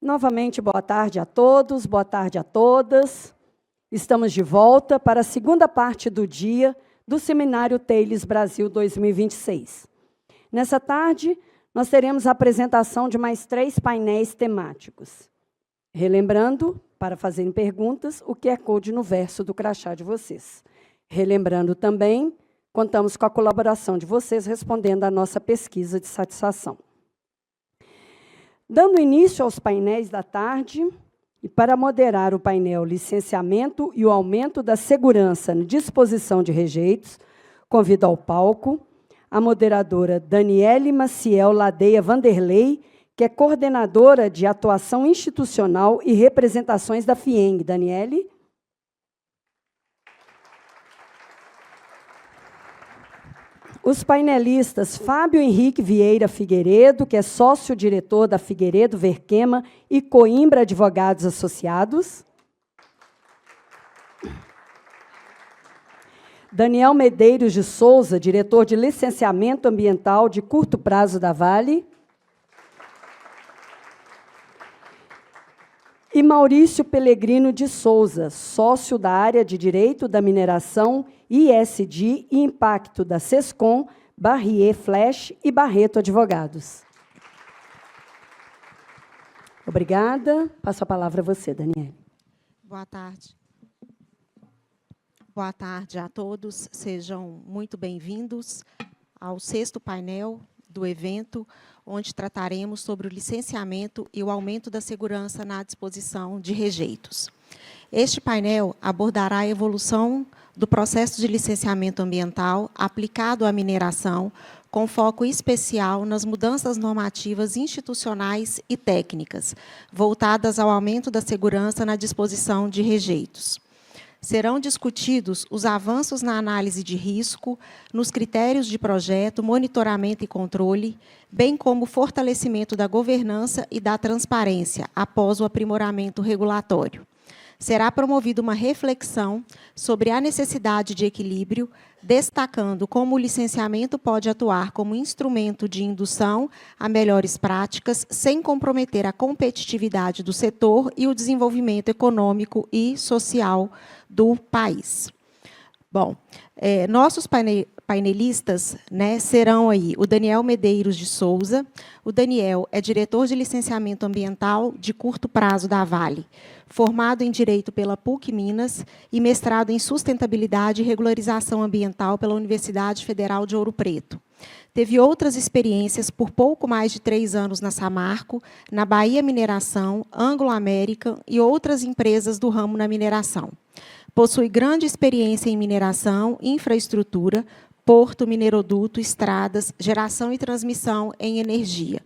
Novamente, boa tarde a todos, boa tarde a todas. Estamos de volta para a segunda parte do dia do Seminário Teles Brasil 2026. Nessa tarde, nós teremos a apresentação de mais 3 painéis temáticos. Relembrando, para fazerem perguntas, o QR Code no verso do crachá de vocês. Relembrando também, contamos com a colaboração de vocês respondendo à nossa pesquisa de satisfação. Dando início aos painéis da tarde, e para moderar o painel Licenciamento e o Aumento da Segurança na Disposição de Rejeitos, convido ao palco a moderadora Daniele Maciel Ladeia Vanderlei, que é coordenadora de Atuação Institucional e Representações da FIENG. Daniele. Os painelistas Fábio Henrique Vieira Figueiredo, que é sócio-diretor da Figueiredo Verquema e Coimbra Advogados Associados. Daniel Medeiros de Souza, diretor de Licenciamento Ambiental de Curto Prazo da Vale. E Maurício Pellegrino de Souza, sócio da área de Direito da Mineração, ISD e Impacto da SESCOM, Barrier Flash e Barreto Advogados. Obrigada. Passo a palavra a você, Daniele. Boa tarde. Boa tarde a todos. Sejam muito bem-vindos ao 6º painel do evento, onde trataremos sobre o licenciamento e o aumento da segurança na disposição de rejeitos. Este painel abordará a evolução do processo de licenciamento ambiental aplicado à mineração, com foco especial nas mudanças normativas institucionais e técnicas, voltadas ao aumento da segurança na disposição de rejeitos. Serão discutidos os avanços na análise de risco, nos critérios de projeto, monitoramento e controle, bem como o fortalecimento da governança e da transparência após o aprimoramento regulatório. Será promovida uma reflexão sobre a necessidade de equilíbrio, destacando como o licenciamento pode atuar como instrumento de indução a melhores práticas, sem comprometer a competitividade do setor e o desenvolvimento econômico e social do país. Bom, nossos painelistas, serão aí o Daniel Medeiros de Souza. O Daniel é diretor de licenciamento ambiental de curto prazo da Vale, formado em Direito pela PUC Minas e mestrado em Sustentabilidade e Regularização Ambiental pela Universidade Federal de Ouro Preto. Teve outras experiências por pouco mais de 3 anos na Samarco, na Bahia Mineração, Anglo American e outras empresas do ramo na mineração. Possui grande experiência em mineração, infraestrutura, porto, mineroduto, estradas, geração e transmissão em energia.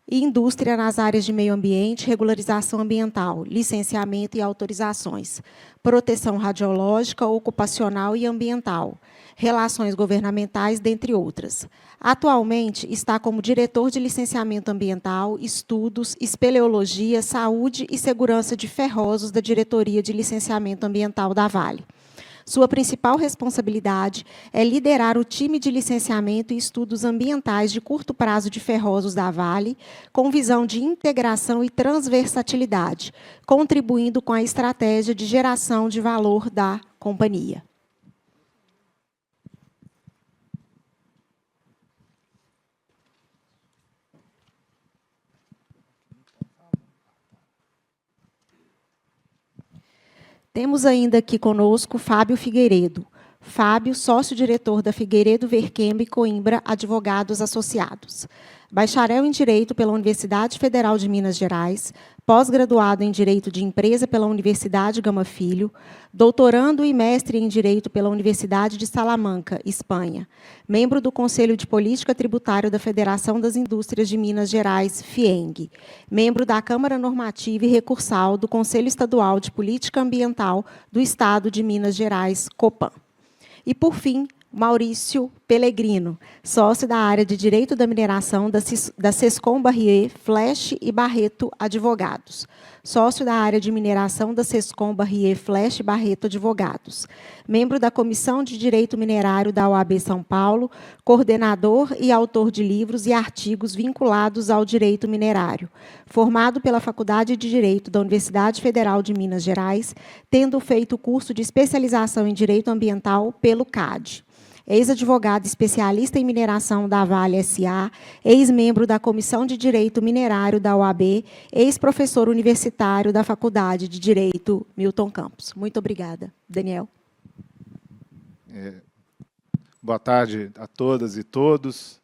E indústria nas áreas de meio ambiente, regularização ambiental, licenciamento e autorizações, proteção radiológica, ocupacional e ambiental, relações governamentais, dentre outras. Atualmente, está como diretor de licenciamento ambiental, estudos, espeleologia, saúde e segurança de ferrosos da Diretoria de Licenciamento Ambiental da Vale. Sua principal responsabilidade é liderar o time de licenciamento e estudos ambientais de curto prazo de ferrosos da Vale, com visão de integração e transversalidade, contribuindo com a estratégia de geração de valor da companhia. Temos ainda aqui conosco Fábio Figueiredo. Fábio, sócio-diretor da Figueiredo Verquema e Coimbra Advogados Associados. Bacharel em Direito pela Universidade Federal de Minas Gerais, pós-graduado em Direito de Empresa pela Universidade Gama Filho, doutorando e mestre em Direito pela Universidade de Salamanca, Espanha, membro do Conselho de Política Tributária da Federação das Indústrias de Minas Gerais, FIENG, membro da Câmara Normativa e Recursal do Conselho Estadual de Política Ambiental do Estado de Minas Gerais, COPAM. E, por fim, Maurício Pellegrino, sócio da área de Direito da Mineração da Sescom Barrier, Flash e Barreto Advogados. Sócio da área de mineração da Sescom Barrier, Flash e Barreto Advogados. Membro da Comissão de Direito Minerário da OAB São Paulo, coordenador e autor de livros e artigos vinculados ao direito minerário. Formado pela Faculdade de Direito da Universidade Federal de Minas Gerais, tendo feito o curso de especialização em Direito Ambiental pelo CAD. Ex-advogado especialista em mineração da Vale S.A., ex-membro da Comissão de Direito Minerário da OAB, ex-professor universitário da Faculdade de Direito Milton Campos. Muito obrigada. Daniel. Boa tarde a todas e todos.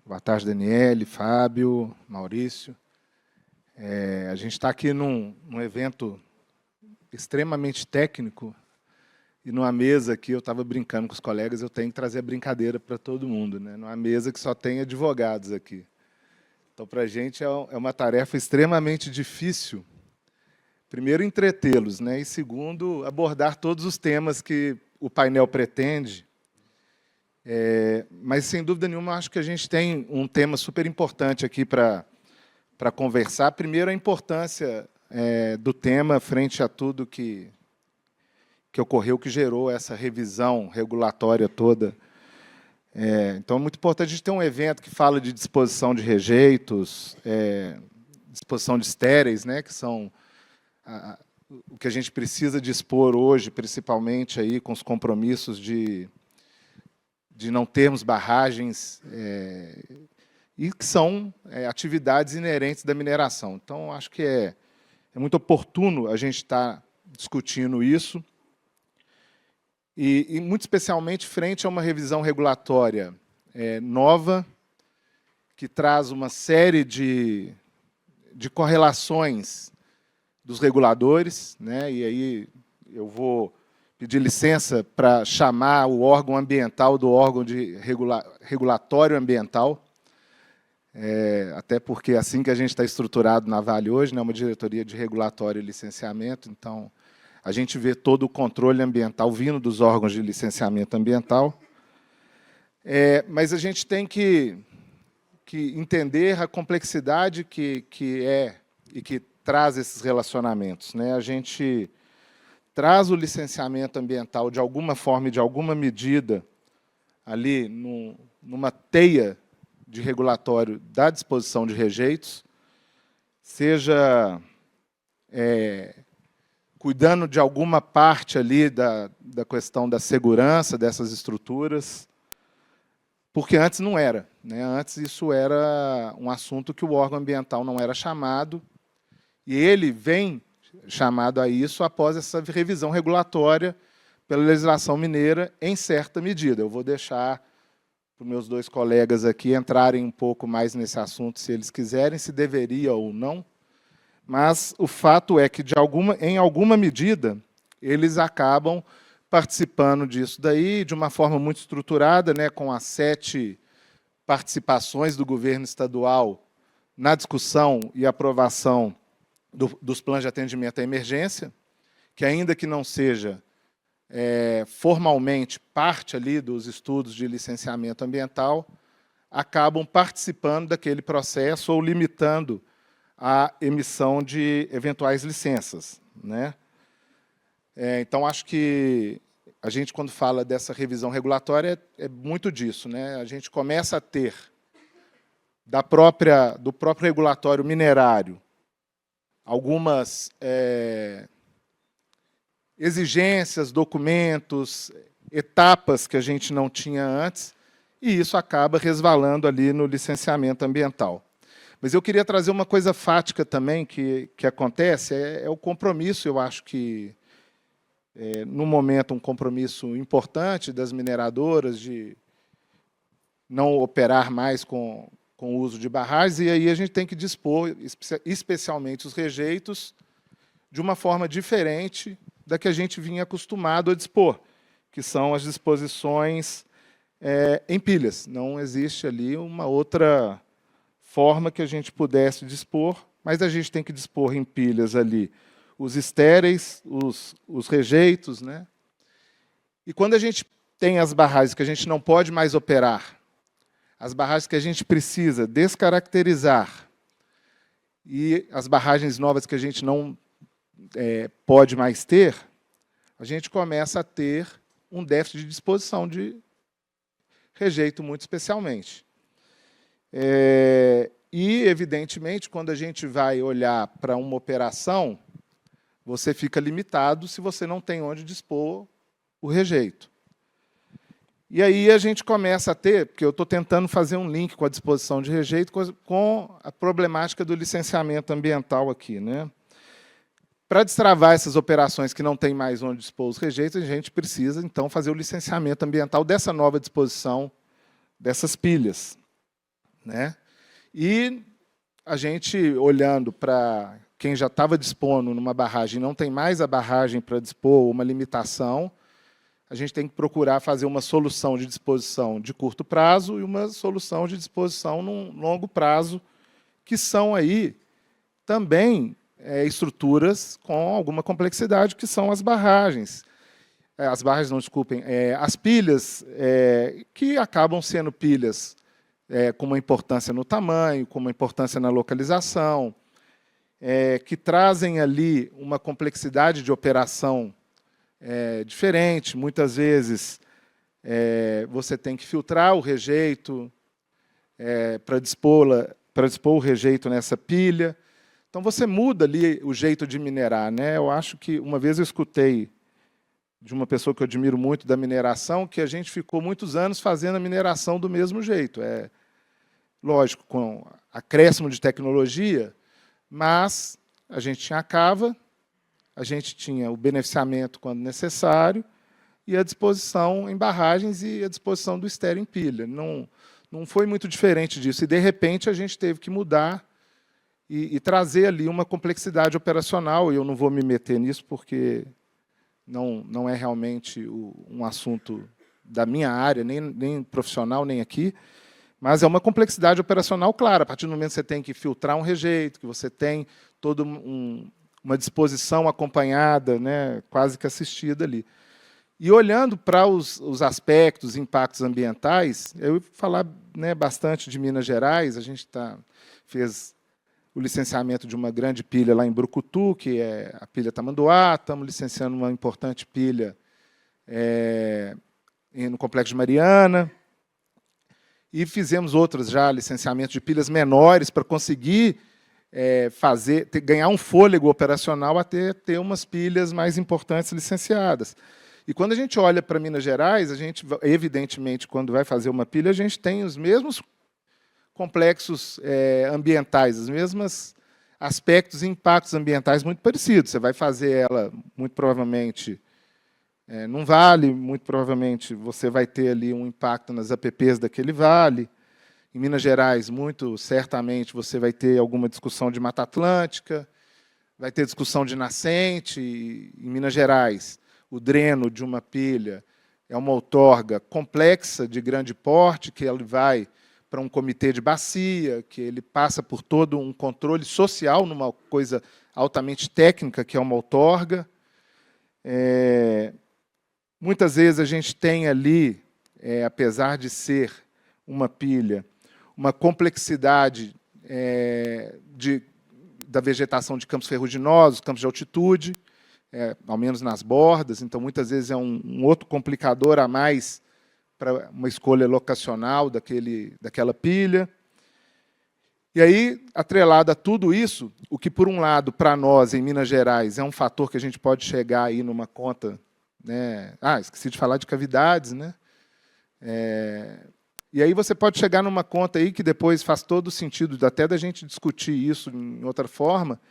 Boa tarde, Daniele, Fábio, Maurício. A gente está aqui num evento extremamente técnico. E numa mesa aqui, eu estava brincando com os colegas, eu tenho que trazer a brincadeira para todo mundo, né? Numa mesa que só tem advogados aqui. Então, para a gente, é uma tarefa extremamente difícil. Primeiro, entretê-los, né? E segundo, abordar todos os temas que o painel pretende. Mas, sem dúvida nenhuma, acho que a gente tem um tema super importante aqui para conversar. Primeiro, a importância do tema frente a tudo que ocorreu, que gerou essa revisão regulatória toda. Então, é muito importante a gente ter um evento que fala de disposição de rejeitos, disposição de estéreis, né, que são o que a gente precisa dispor hoje, principalmente aí com os compromissos de não termos barragens, e que são atividades inerentes da mineração. Então, acho que é muito oportuno a gente estar discutindo isso, e muito especialmente frente a uma revisão regulatória nova, que traz uma série de correlações dos reguladores, né? E aí eu vou pedir licença para chamar o órgão ambiental do órgão de regulatório ambiental, até porque é assim que a gente está estruturado na Vale hoje, né? Uma diretoria de regulatório e licenciamento, então a gente vê todo o controle ambiental vindo dos órgãos de licenciamento ambiental, mas a gente tem que entender a complexidade que é e que traz esses relacionamentos, né? A gente traz o licenciamento ambiental de alguma forma e de alguma medida ali numa teia de regulatório da disposição de rejeitos, seja cuidando de alguma parte ali da questão da segurança dessas estruturas, porque antes não era, né? Antes isso era um assunto que o órgão ambiental não era chamado, e ele vem chamado a isso após essa revisão regulatória pela legislação mineira, em certa medida. Eu vou deixar para os meus dois colegas aqui entrarem um pouco mais nesse assunto, se eles quiserem, se deveria ou não. Mas o fato é que, em alguma medida, eles acabam participando disso daí, de uma forma muito estruturada, né, com as 7 participações do governo estadual na discussão e aprovação dos planos de atendimento à emergência, que, ainda que não seja formalmente parte ali dos estudos de licenciamento ambiental, acabam participando daquele processo ou limitando a emissão de eventuais licenças, né? Então, acho que a gente, quando fala dessa revisão regulatória, é muito disso, né? A gente começa a ter do próprio regulatório minerário algumas exigências, documentos, etapas que a gente não tinha antes, e isso acaba resvalando ali no licenciamento ambiental. Mas eu queria trazer uma coisa fática também que acontece, é o compromisso, eu acho que, no momento, um compromisso importante das mineradoras de não operar mais com o uso de barragens, e aí a gente tem que dispor, especialmente os rejeitos, de uma forma diferente da que a gente vinha acostumado a dispor, que são as disposições em pilhas. Não existe ali uma outra forma que a gente pudesse dispor, mas a gente tem que dispor em pilhas ali os estéreis, os rejeitos, né? E quando a gente tem as barragens que a gente não pode mais operar, as barragens que a gente precisa descaracterizar e as barragens novas que a gente não pode mais ter, a gente começa a ter um déficit de disposição de rejeito, muito especialmente. E, evidentemente, quando a gente vai olhar para uma operação, você fica limitado se você não tem onde dispor o rejeito. E aí a gente começa a ter, porque eu estou tentando fazer um link com a disposição de rejeito com a problemática do licenciamento ambiental aqui, né? Para destravar essas operações que não tem mais onde dispor os rejeitos, a gente precisa, então, fazer o licenciamento ambiental dessa nova disposição dessas pilhas, né? E a gente, olhando para quem já estava dispondo numa barragem e não tem mais a barragem para dispor, uma limitação, a gente tem que procurar fazer uma solução de disposição de curto prazo e uma solução de disposição num longo prazo, que são aí também estruturas com alguma complexidade, que são as barragens. As barragens, não, desculpem, as pilhas, que acabam sendo pilhas com uma importância no tamanho, com uma importância na localização, que trazem ali uma complexidade de operação diferente. Muitas vezes você tem que filtrar o rejeito para dispor o rejeito nessa pilha. Então você muda ali o jeito de minerar, né? Eu acho que uma vez eu escutei de uma pessoa que eu admiro muito da mineração, que a gente ficou muitos anos fazendo a mineração do mesmo jeito. Lógico, com acréscimo de tecnologia, mas a gente tinha a cava, a gente tinha o beneficiamento quando necessário e a disposição em barragens e a disposição do estéreo em pilha. Não foi muito diferente disso. E, de repente, a gente teve que mudar e trazer ali uma complexidade operacional. E eu não vou me meter nisso, porque não é realmente um assunto da minha área, nem profissional, nem aqui, mas é uma complexidade operacional clara. A partir do momento que você tem que filtrar um rejeito, que você tem toda uma disposição acompanhada, né, quase que assistida ali. E olhando para os aspectos, impactos ambientais, eu vou falar, né, bastante de Minas Gerais. A gente fez o licenciamento de uma grande pilha lá em Brucutu, que é a pilha Tamanduá. Estamos licenciando uma importante pilha no Complexo de Mariana. E fizemos outros já licenciamentos de pilhas menores para conseguir ganhar um fôlego operacional até ter umas pilhas mais importantes licenciadas. E quando a gente olha para Minas Gerais, a gente, evidentemente, quando vai fazer uma pilha, a gente tem os mesmos complexos ambientais, os mesmos aspectos e impactos ambientais muito parecidos. Você vai fazer ela, muito provavelmente, num vale, muito provavelmente você vai ter ali um impacto nas APPs daquele vale. Em Minas Gerais, muito certamente, você vai ter alguma discussão de Mata Atlântica, vai ter discussão de nascente. Em Minas Gerais, o dreno de uma pilha é uma outorga complexa, de grande porte, que ele vai para um comitê de bacia, que ele passa por todo um controle social, numa coisa altamente técnica, que é uma outorga. Muitas vezes a gente tem ali, apesar de ser uma pilha, uma complexidade da vegetação de campos ferruginosos, campos de altitude, ao menos nas bordas. Então, muitas vezes é um outro complicador a mais para uma escolha locacional daquela pilha. E aí, atrelado a tudo isso, o que, por um lado, para nós, em Minas Gerais, é um fator que a gente pode chegar aí numa conta, né? Esqueci de falar de cavidades, né? E aí você pode chegar numa conta aí que depois faz todo o sentido, até da gente discutir isso em outra forma,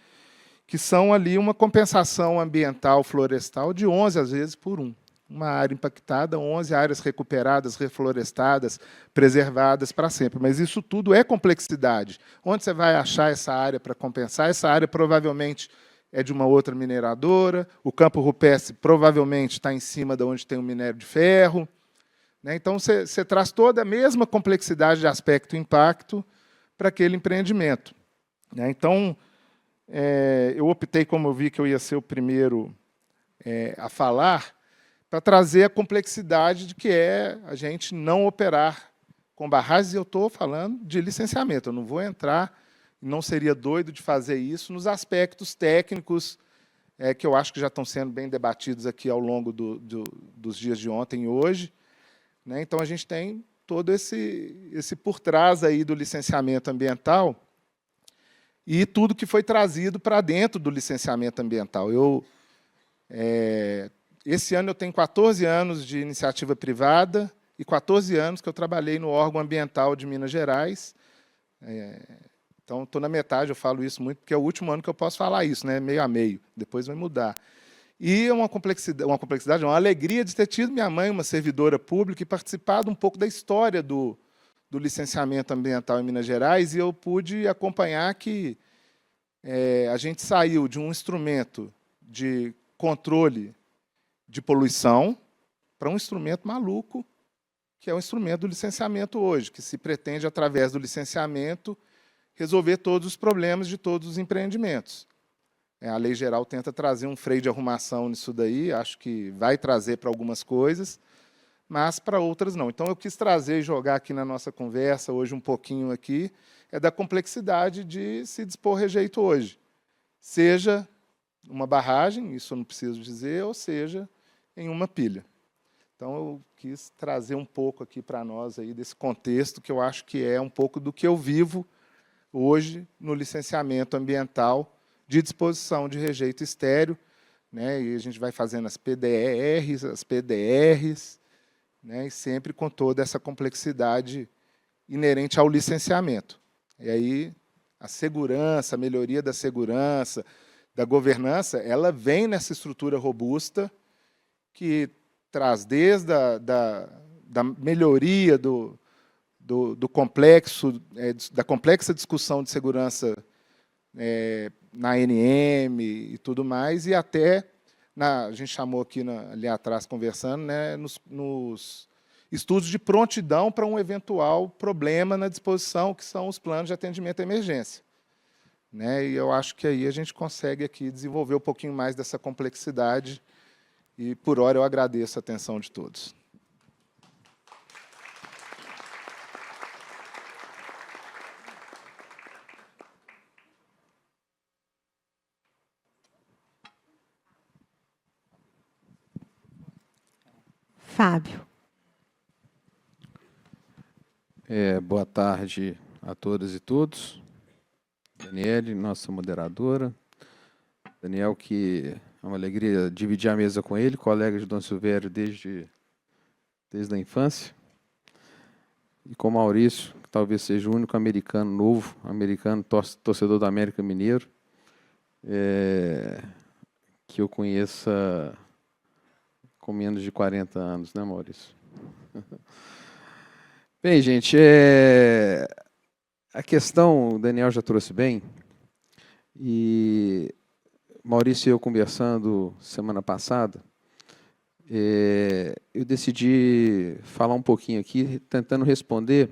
que são ali uma compensação ambiental florestal de 11, às vezes, por 1. Uma área impactada, 11 áreas recuperadas, reflorestadas, preservadas para sempre. Mas isso tudo é complexidade. Onde você vai achar essa área para compensar? Essa área provavelmente é de uma outra mineradora, o campo rupestre provavelmente está em cima de onde tem o minério de ferro. Então, você traz toda a mesma complexidade de aspecto e impacto para aquele empreendimento. Então, eu optei, como eu vi que eu ia ser o primeiro a falar, para trazer a complexidade de que é a gente não operar com barragens, e eu estou falando de licenciamento, eu não vou entrar, não seria doido de fazer isso nos aspectos técnicos, que eu acho que já estão sendo bem debatidos aqui ao longo dos dias de ontem e hoje. Né? Então, a gente tem todo esse por trás aí do licenciamento ambiental e tudo que foi trazido para dentro do licenciamento ambiental. Esse ano eu tenho 14 anos de iniciativa privada e 14 anos que eu trabalhei no órgão ambiental de Minas Gerais. Então, estou na metade, eu falo isso muito, porque é o último ano que eu posso falar isso, né? Meio a meio, depois vai mudar. E é uma complexidade, uma alegria de ter tido minha mãe, uma servidora pública, e participado um pouco da história do licenciamento ambiental em Minas Gerais, e eu pude acompanhar que a gente saiu de um instrumento de controle de poluição para um instrumento maluco, que é o instrumento do licenciamento hoje, que se pretende, através do licenciamento, resolver todos os problemas de todos os empreendimentos. A lei geral tenta trazer um freio de arrumação nisso daí, acho que vai trazer para algumas coisas, mas para outras não. Então, eu quis trazer e jogar aqui na nossa conversa, hoje um pouquinho aqui, da complexidade de se dispor rejeito hoje. Seja uma barragem, isso eu não preciso dizer, ou seja, em uma pilha. Então, eu quis trazer um pouco aqui para nós aí desse contexto, que eu acho que é um pouco do que eu vivo hoje no licenciamento ambiental de disposição de rejeito estéreo, né? E a gente vai fazendo as PDRs, as PDRs, né? E sempre com toda essa complexidade inerente ao licenciamento. E aí a segurança, a melhoria da segurança, da governança, ela vem nessa estrutura robusta que traz desde da melhoria do complexo, da complexa discussão de segurança na ANM e tudo mais, e até, a gente chamou aqui ali atrás, conversando, né, nos estudos de prontidão para um eventual problema na disposição, que são os planos de atendimento à emergência. Né, e eu acho que aí a gente consegue aqui desenvolver um pouquinho mais dessa complexidade, e, por hora, eu agradeço a atenção de todos. Fábio. Boa tarde a todas e todos. Daniele, nossa moderadora. Daniel, que é uma alegria dividir a mesa com ele, colega de Dom Silvério desde a infância. E com Maurício, que talvez seja o único americano novo, torcedor do América Mineiro, que eu conheça com menos de 40 anos, né, Maurício? Bem, gente, a questão o Daniel já trouxe bem, e Maurício e eu conversando semana passada, eu decidi falar um pouquinho aqui, tentando responder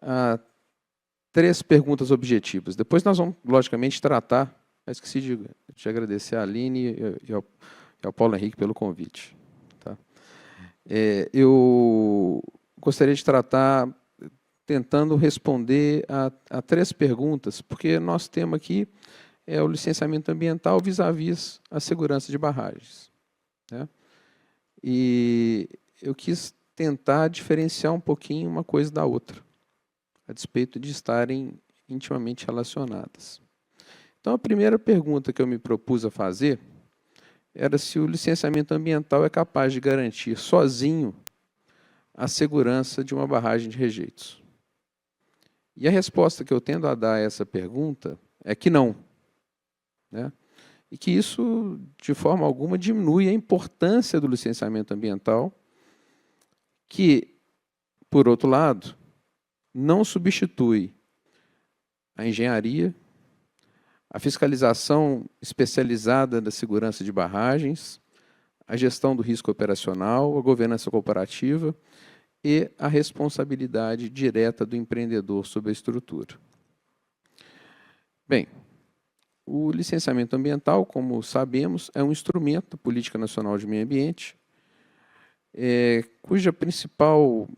a 3 perguntas objetivas. Depois nós vamos, logicamente, tratar, mas esqueci de agradecer a Aline e ao Paulo Henrique pelo convite. Tá? Eu gostaria de tratar, tentando responder a 3 perguntas, porque nosso tema aqui é o licenciamento ambiental vis-à-vis a segurança de barragens. Né? E eu quis tentar diferenciar um pouquinho uma coisa da outra, a despeito de estarem intimamente relacionadas. Então, a primeira pergunta que eu me propus a fazer era se o licenciamento ambiental é capaz de garantir sozinho a segurança de uma barragem de rejeitos. E a resposta que eu tendo a dar a essa pergunta é que não. Né? E que isso, de forma alguma, diminui a importância do licenciamento ambiental, que, por outro lado, não substitui a engenharia, a fiscalização especializada da segurança de barragens, a gestão do risco operacional, a governança corporativa e a responsabilidade direta do empreendedor sobre a estrutura. Bem, o licenciamento ambiental, como sabemos, é um instrumento da Política Nacional de Meio Ambiente cuja principal,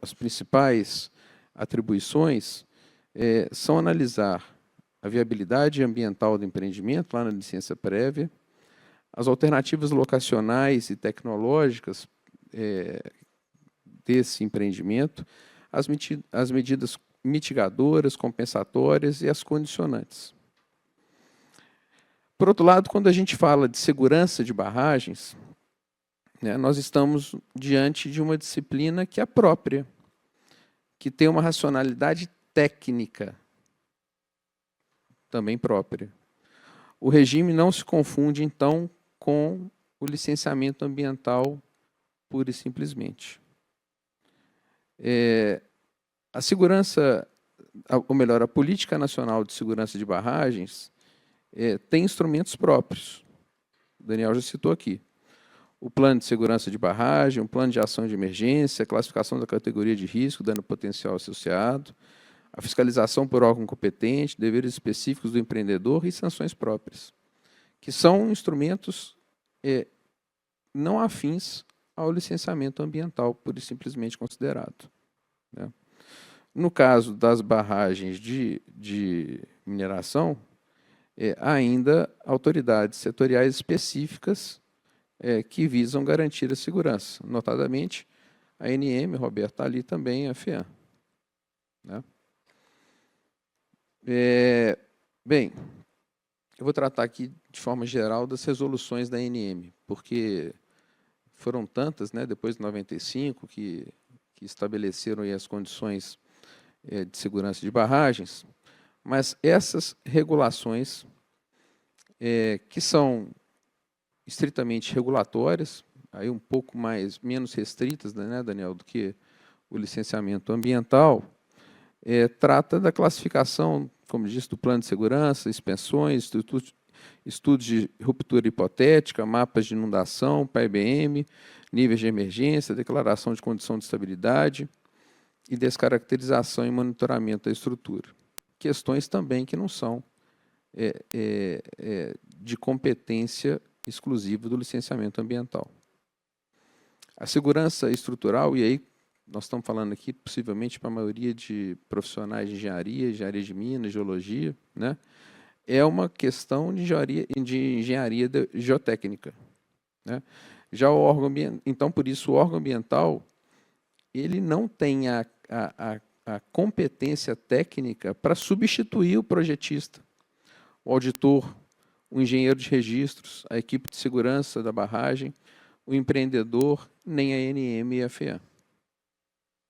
as principais atribuições são analisar a viabilidade ambiental do empreendimento, lá na licença prévia, as alternativas locacionais e tecnológicas desse empreendimento, as medidas mitigadoras, compensatórias e as condicionantes. Por outro lado, quando a gente fala de segurança de barragens, né, nós estamos diante de uma disciplina que é própria, que tem uma racionalidade técnica também própria. O regime não se confunde, então, com o licenciamento ambiental pura e simplesmente. A segurança, ou melhor, a Política Nacional de Segurança de Barragens tem instrumentos próprios. O Daniel já citou aqui. O plano de segurança de barragem, o plano de ação de emergência, a classificação da categoria de risco, dano potencial associado, a fiscalização por órgão competente, deveres específicos do empreendedor e sanções próprias, que são instrumentos não afins ao licenciamento ambiental, pura e simplesmente considerado, né? No caso das barragens de mineração, há ainda autoridades setoriais específicas que visam garantir a segurança, notadamente a ANM, Roberto está ali também, a FEAM, né? Bem, eu vou tratar aqui de forma geral das resoluções da ANM, porque foram tantas, né, depois de 95, que estabeleceram aí as condições de segurança de barragens, mas essas regulações, que são estritamente regulatórias, aí um pouco menos restritas, né, Daniel, do que o licenciamento ambiental, trata da classificação, como disse, do plano de segurança, inspeções, estudos de ruptura hipotética, mapas de inundação, PAEBM, níveis de emergência, declaração de condição de estabilidade e descaracterização e monitoramento da estrutura. Questões também que não são de competência exclusiva do licenciamento ambiental. A segurança estrutural, e aí nós estamos falando aqui possivelmente para a maioria de profissionais de engenharia de minas, geologia, né? É uma questão de engenharia geotécnica, né? Já o órgão então, por isso, o órgão ambiental ele não tem a competência técnica para substituir o projetista, o auditor, o engenheiro de registros, a equipe de segurança da barragem, o empreendedor, nem a ANM e a FEAM.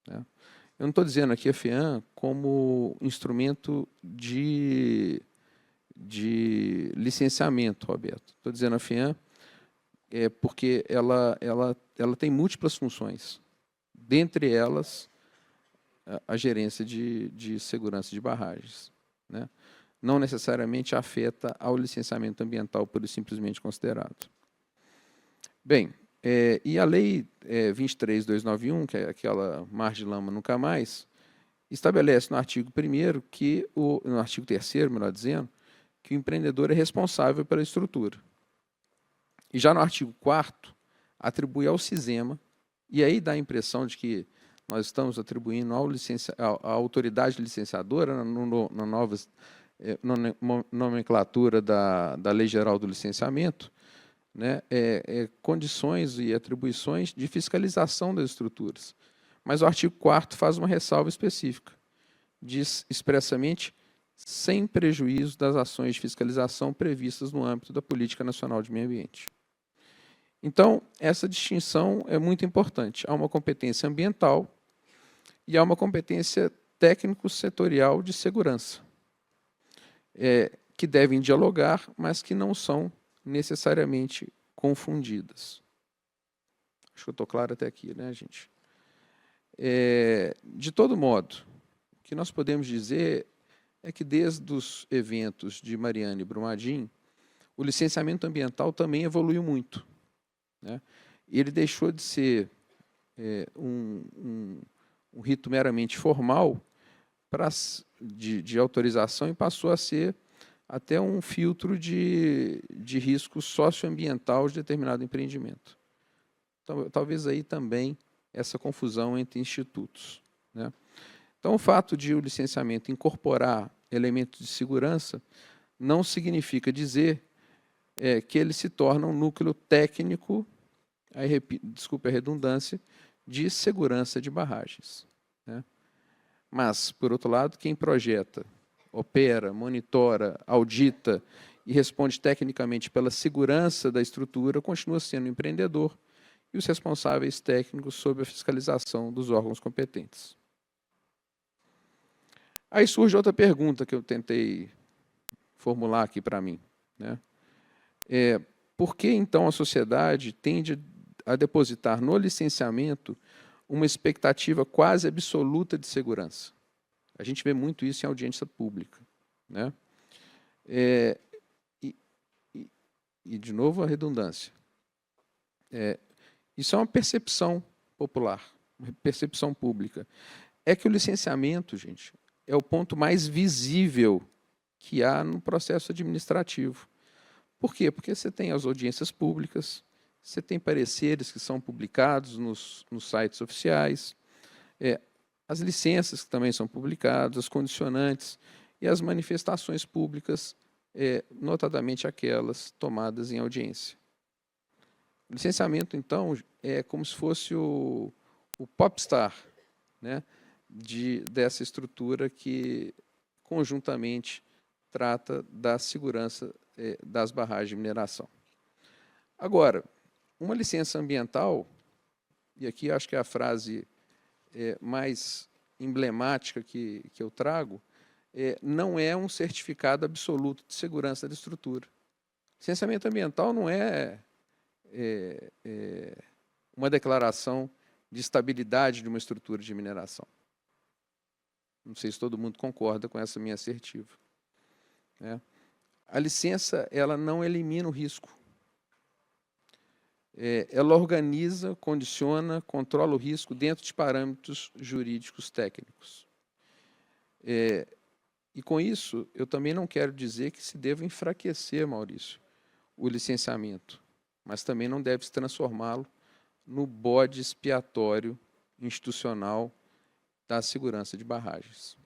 Eu não estou dizendo aqui a FEAM como instrumento de licenciamento, Roberto. Estou dizendo a FEAM porque ela tem múltiplas funções, dentre elas a gerência de segurança de barragens, né? Não necessariamente afeta ao licenciamento ambiental pura e simplesmente considerado. Bem, e a Lei 23.291, que é aquela mar de lama nunca mais, estabelece no artigo 1º, no artigo 3º, melhor dizendo, que o empreendedor é responsável pela estrutura. E já no artigo 4º, atribui ao CISEMA, e aí dá a impressão de que nós estamos atribuindo à autoridade licenciadora, na nova nomenclatura da Lei Geral do Licenciamento, né, condições e atribuições de fiscalização das estruturas. Mas o artigo 4º faz uma ressalva específica. Diz expressamente, sem prejuízo das ações de fiscalização previstas no âmbito da Política Nacional de Meio Ambiente. Então, essa distinção é muito importante. Há uma competência ambiental e há uma competência técnico-setorial de segurança, que devem dialogar, mas que não são necessariamente confundidas. Acho que eu estou claro até aqui, né, gente? De todo modo, o que nós podemos dizer é que desde os eventos de Mariana e Brumadinho, o licenciamento ambiental também evoluiu muito, né? Ele deixou de ser um rito meramente formal de autorização e passou a ser até um filtro de risco socioambiental de determinado empreendimento. Então, talvez aí também essa confusão entre institutos, né? Então, o fato de o licenciamento incorporar elementos de segurança não significa dizer que ele se torna um núcleo técnico, aí, desculpe a redundância, de segurança de barragens, né? Mas, por outro lado, quem projeta, opera, monitora, audita e responde tecnicamente pela segurança da estrutura continua sendo o empreendedor e os responsáveis técnicos sob a fiscalização dos órgãos competentes. Aí surge outra pergunta que eu tentei formular aqui para mim, né? Por que, então, a sociedade tende a depositar no licenciamento uma expectativa quase absoluta de segurança? A gente vê muito isso em audiência pública, né? E, de novo, a redundância. Isso é uma percepção popular, uma percepção pública. É que o licenciamento, gente, é o ponto mais visível que há no processo administrativo. Por quê? Porque você tem as audiências públicas, você tem pareceres que são publicados nos sites oficiais, as licenças que também são publicadas, as condicionantes e as manifestações públicas, notadamente aquelas tomadas em audiência. O licenciamento, então, é como se fosse o popstar, né, dessa estrutura que, conjuntamente, trata da segurança das barragens de mineração. Agora, uma licença ambiental, e aqui acho que é a frase mais emblemática que eu trago, não é um certificado absoluto de segurança da estrutura. Licenciamento ambiental não é uma declaração de estabilidade de uma estrutura de mineração. Não sei se todo mundo concorda com essa minha assertiva, né? A licença, ela não elimina o risco. Ela organiza, condiciona, controla o risco dentro de parâmetros jurídicos técnicos. E com isso, eu também não quero dizer que se deva enfraquecer, Maurício, o licenciamento, mas também não deve se transformá-lo no bode expiatório institucional da segurança de barragens.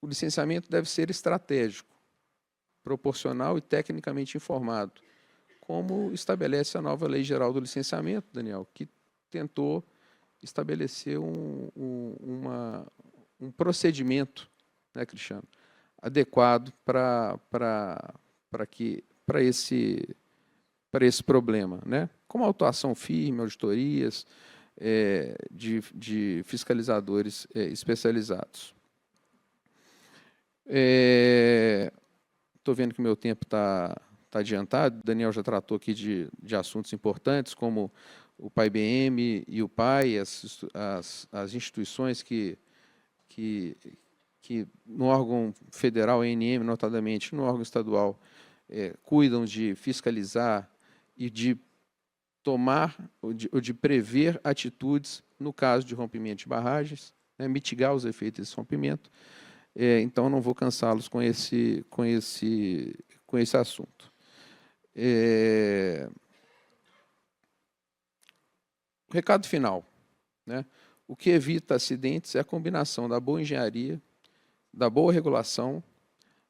O licenciamento deve ser estratégico, proporcional e tecnicamente informado, como estabelece a nova Lei Geral do Licenciamento, Daniel, que tentou estabelecer um procedimento, né, Cristiano, adequado para esse problema, né? Como autuação firme, auditorias, de fiscalizadores especializados. Estou vendo que o meu tempo está adiantado. O Daniel já tratou aqui de assuntos importantes, como o PAI-BM e o PAI, as instituições que no órgão federal, ANM, notadamente, no órgão estadual, cuidam de fiscalizar e de tomar ou de prever atitudes no caso de rompimento de barragens, né, mitigar os efeitos desse rompimento. Então, não vou cansá-los com esse assunto. O recado final, né? O que evita acidentes é a combinação da boa engenharia, da boa regulação,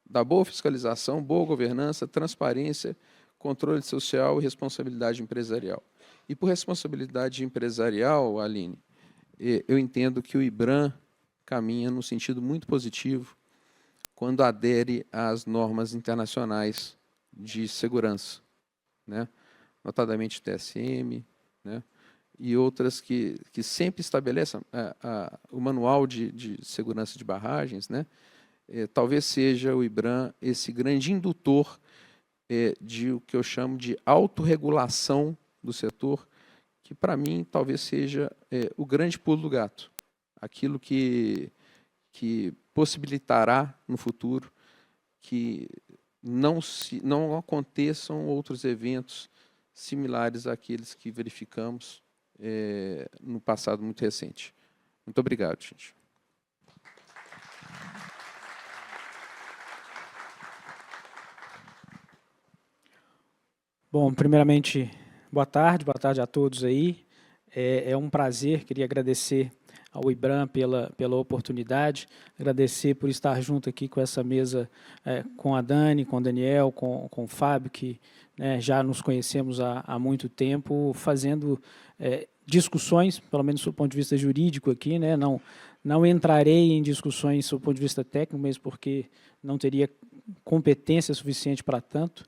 da boa fiscalização, boa governança, transparência, controle social e responsabilidade empresarial. E por responsabilidade empresarial, Aline, eu entendo que o IBRAM caminha no sentido muito positivo quando adere às normas internacionais de segurança, né? Notadamente o TSM, né? E outras que sempre estabelecem o manual de segurança de barragens, né? Talvez seja o IBRAM esse grande indutor de o que eu chamo de autorregulação do setor, que, para mim, talvez seja o grande pulo do gato. Aquilo que possibilitará, no futuro, que não aconteçam outros eventos similares àqueles que verificamos no passado muito recente. Muito obrigado, gente. Bom, primeiramente, boa tarde a todos aí. É um prazer, queria agradecer ao IBRAM pela oportunidade, agradecer por estar junto aqui com essa mesa, com a Dani, com o Daniel, com o Fábio, que já nos conhecemos há muito tempo, fazendo discussões, pelo menos do ponto de vista jurídico aqui, né? Não entrarei em discussões do ponto de vista técnico, mesmo porque não teria competência suficiente para tanto.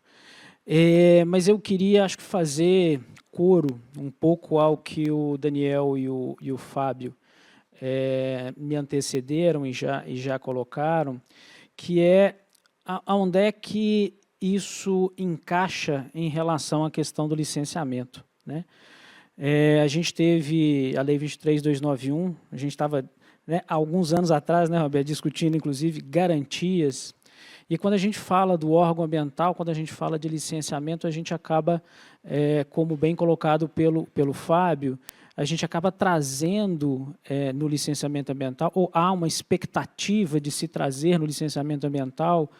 Mas eu queria, acho que, fazer coro um pouco ao que o Daniel e o Fábio me antecederam e já colocaram, que é onde é que isso encaixa em relação à questão do licenciamento, né? A gente teve a Lei 23.291, a gente estava, há alguns anos atrás, né, Roberto, discutindo, inclusive, garantias. E quando a gente fala do órgão ambiental, quando a gente fala de licenciamento, a gente acaba, como bem colocado pelo Fábio, a gente acaba trazendo no licenciamento ambiental, ou há uma expectativa de se trazer no licenciamento ambiental,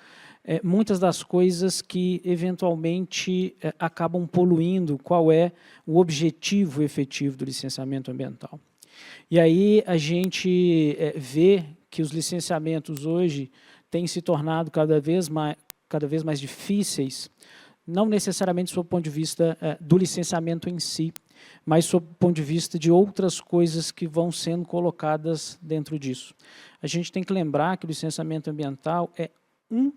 muitas das coisas que, eventualmente, acabam poluindo qual é o objetivo efetivo do licenciamento ambiental. E aí a gente vê que os licenciamentos hoje têm se tornado cada vez mais difíceis, não necessariamente sob o ponto de vista do licenciamento em si, mas sob o ponto de vista de outras coisas que vão sendo colocadas dentro disso. A gente tem que lembrar que o licenciamento ambiental é um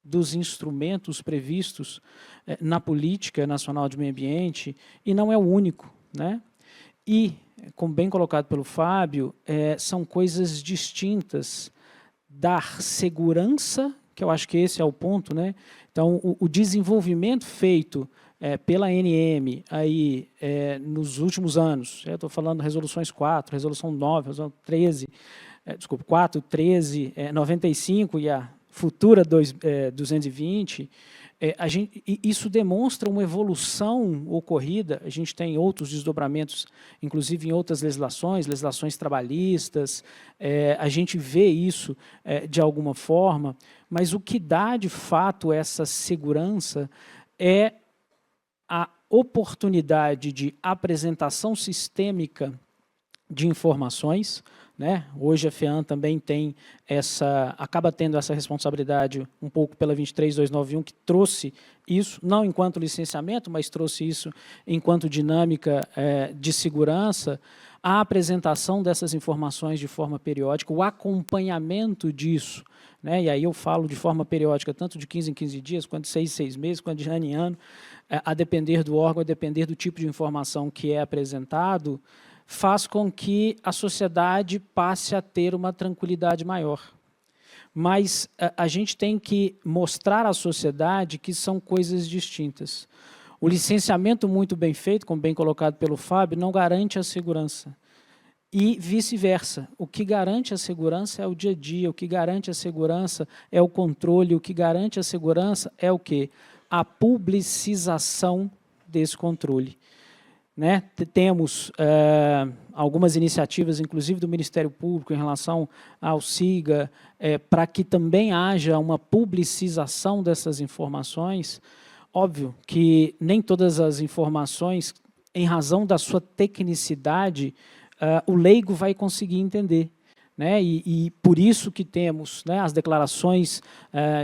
dos instrumentos previstos na Política Nacional de Meio Ambiente e não é o único, né? E, como bem colocado pelo Fábio, são coisas distintas. Dar segurança, que eu acho que esse é o ponto, né? Então, o desenvolvimento feito pela ANM aí, nos últimos anos, estou falando resoluções 4, resolução 9, resolução 13, 4, 13, 95 e a futura 220, isso demonstra uma evolução ocorrida. A gente tem outros desdobramentos, inclusive em outras legislações trabalhistas, a gente vê isso de alguma forma, mas o que dá, de fato, essa segurança é a oportunidade de apresentação sistêmica de informações, né? Hoje a FEAM também acaba tendo essa responsabilidade um pouco pela 23.291, que trouxe isso, não enquanto licenciamento, mas trouxe isso enquanto dinâmica de segurança, a apresentação dessas informações de forma periódica, o acompanhamento disso, né? E aí eu falo de forma periódica, tanto de 15 em 15 dias, quanto de 6 em 6 meses, quanto de ano em ano, a depender do órgão, a depender do tipo de informação que é apresentado, faz com que a sociedade passe a ter uma tranquilidade maior. Mas a gente tem que mostrar à sociedade que são coisas distintas. O licenciamento muito bem feito, como bem colocado pelo Fábio, não garante a segurança. E vice-versa. O que garante a segurança é o dia a dia, o que garante a segurança é o controle, o que garante a segurança é o quê? A publicização desse controle. Né? Temos algumas iniciativas, inclusive do Ministério Público, em relação ao SIGA, para que também haja uma publicização dessas informações. Óbvio que nem todas as informações, em razão da sua tecnicidade, o leigo vai conseguir entender. Né? E por isso que temos, né, as declarações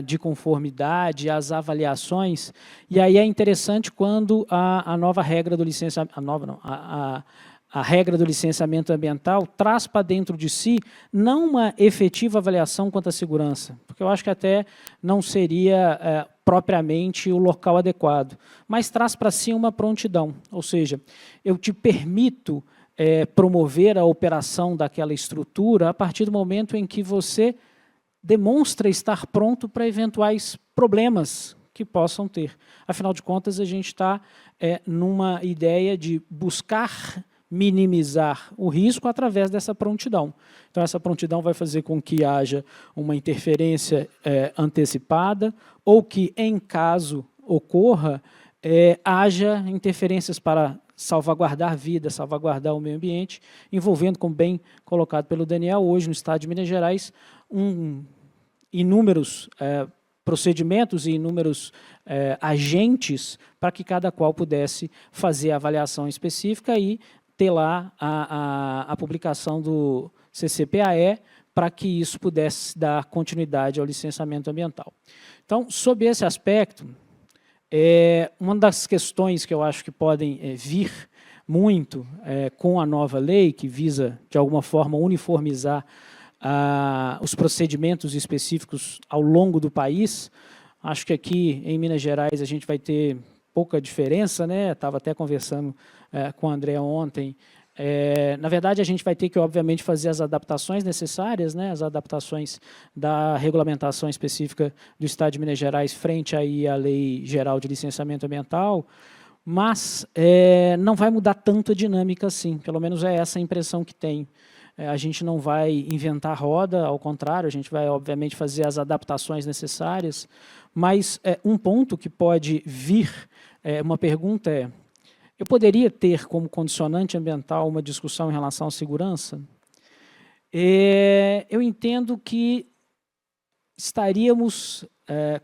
de conformidade, as avaliações, e aí é interessante quando a nova regra do licenciamento, a regra do licenciamento ambiental traz para dentro de si não uma efetiva avaliação quanto à segurança, porque eu acho que até não seria propriamente o local adequado, mas traz para si uma prontidão, ou seja, eu te permito promover a operação daquela estrutura a partir do momento em que você demonstra estar pronto para eventuais problemas que possam ter. Afinal de contas, a gente está numa ideia de buscar minimizar o risco através dessa prontidão. Então, essa prontidão vai fazer com que haja uma interferência antecipada ou que, em caso ocorra, haja interferências para salvaguardar vida, salvaguardar o meio ambiente, envolvendo, como bem colocado pelo Daniel, hoje no estado de Minas Gerais, inúmeros procedimentos e inúmeros agentes para que cada qual pudesse fazer a avaliação específica e ter lá a publicação do CCPAE para que isso pudesse dar continuidade ao licenciamento ambiental. Então, sob esse aspecto, uma das questões que eu acho que podem vir muito com a nova lei, que visa, de alguma forma, uniformizar os procedimentos específicos ao longo do país. Acho que aqui em Minas Gerais a gente vai ter pouca diferença, né? Estava até conversando com a Andrea ontem. Na verdade, a gente vai ter que, obviamente, fazer as adaptações necessárias, né? As adaptações da regulamentação específica do Estado de Minas Gerais frente aí à Lei Geral de Licenciamento Ambiental, mas não vai mudar tanto a dinâmica assim, pelo menos é essa a impressão que tem. A gente não vai inventar roda, ao contrário, a gente vai, obviamente, fazer as adaptações necessárias, mas um ponto que pode vir, uma pergunta eu poderia ter como condicionante ambiental uma discussão em relação à segurança? Eu entendo que estaríamos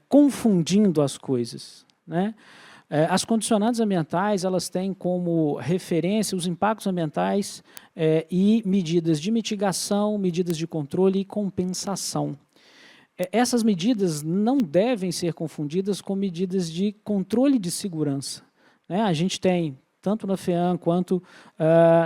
confundindo as coisas, né? As condicionantes ambientais, elas têm como referência os impactos ambientais e medidas de mitigação, medidas de controle e compensação. Essas medidas não devem ser confundidas com medidas de controle de segurança, né? A gente tem, tanto na FEAM quanto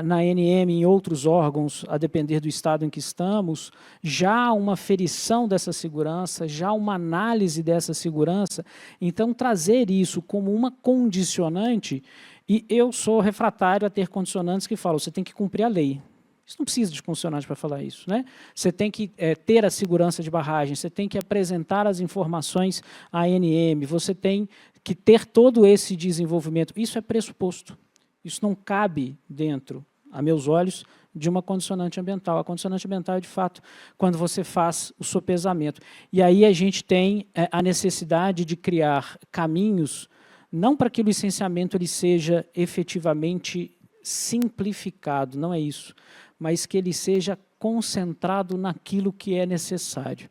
na ANM e em outros órgãos, a depender do estado em que estamos, já uma aferição dessa segurança, já uma análise dessa segurança. Então, trazer isso como uma condicionante, e eu sou refratário a ter condicionantes que falam, você tem que cumprir a lei. Isso não precisa de condicionante para falar isso, né? Você tem que ter a segurança de barragem, você tem que apresentar as informações à ANM, você tem que ter todo esse desenvolvimento. Isso é pressuposto. Isso não cabe dentro, a meus olhos, de uma condicionante ambiental. A condicionante ambiental é, de fato, quando você faz o sopesamento. E aí a gente tem a necessidade de criar caminhos, não para que o licenciamento ele seja efetivamente simplificado, não é isso, mas que ele seja concentrado naquilo que é necessário.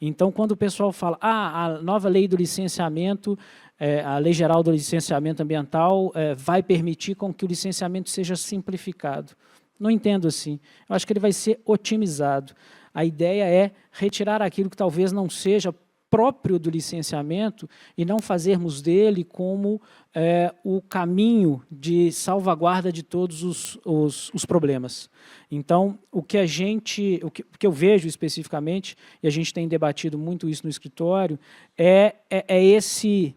Então, quando o pessoal fala, a nova lei do licenciamento, a Lei Geral do Licenciamento Ambiental vai permitir com que o licenciamento seja simplificado. Não entendo assim. Eu acho que ele vai ser otimizado. A ideia é retirar aquilo que talvez não seja próprio do licenciamento e não fazermos dele como o caminho de salvaguarda de todos os problemas. Então, o que eu vejo especificamente, e a gente tem debatido muito isso no escritório, é esse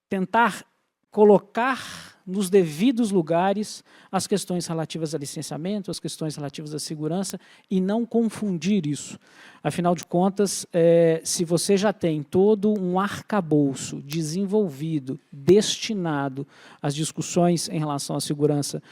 tentar colocar nos devidos lugares as questões relativas a licenciamento, as questões relativas à segurança, e não confundir isso. Afinal de contas, se você já tem todo um arcabouço desenvolvido, destinado às discussões em relação à segurança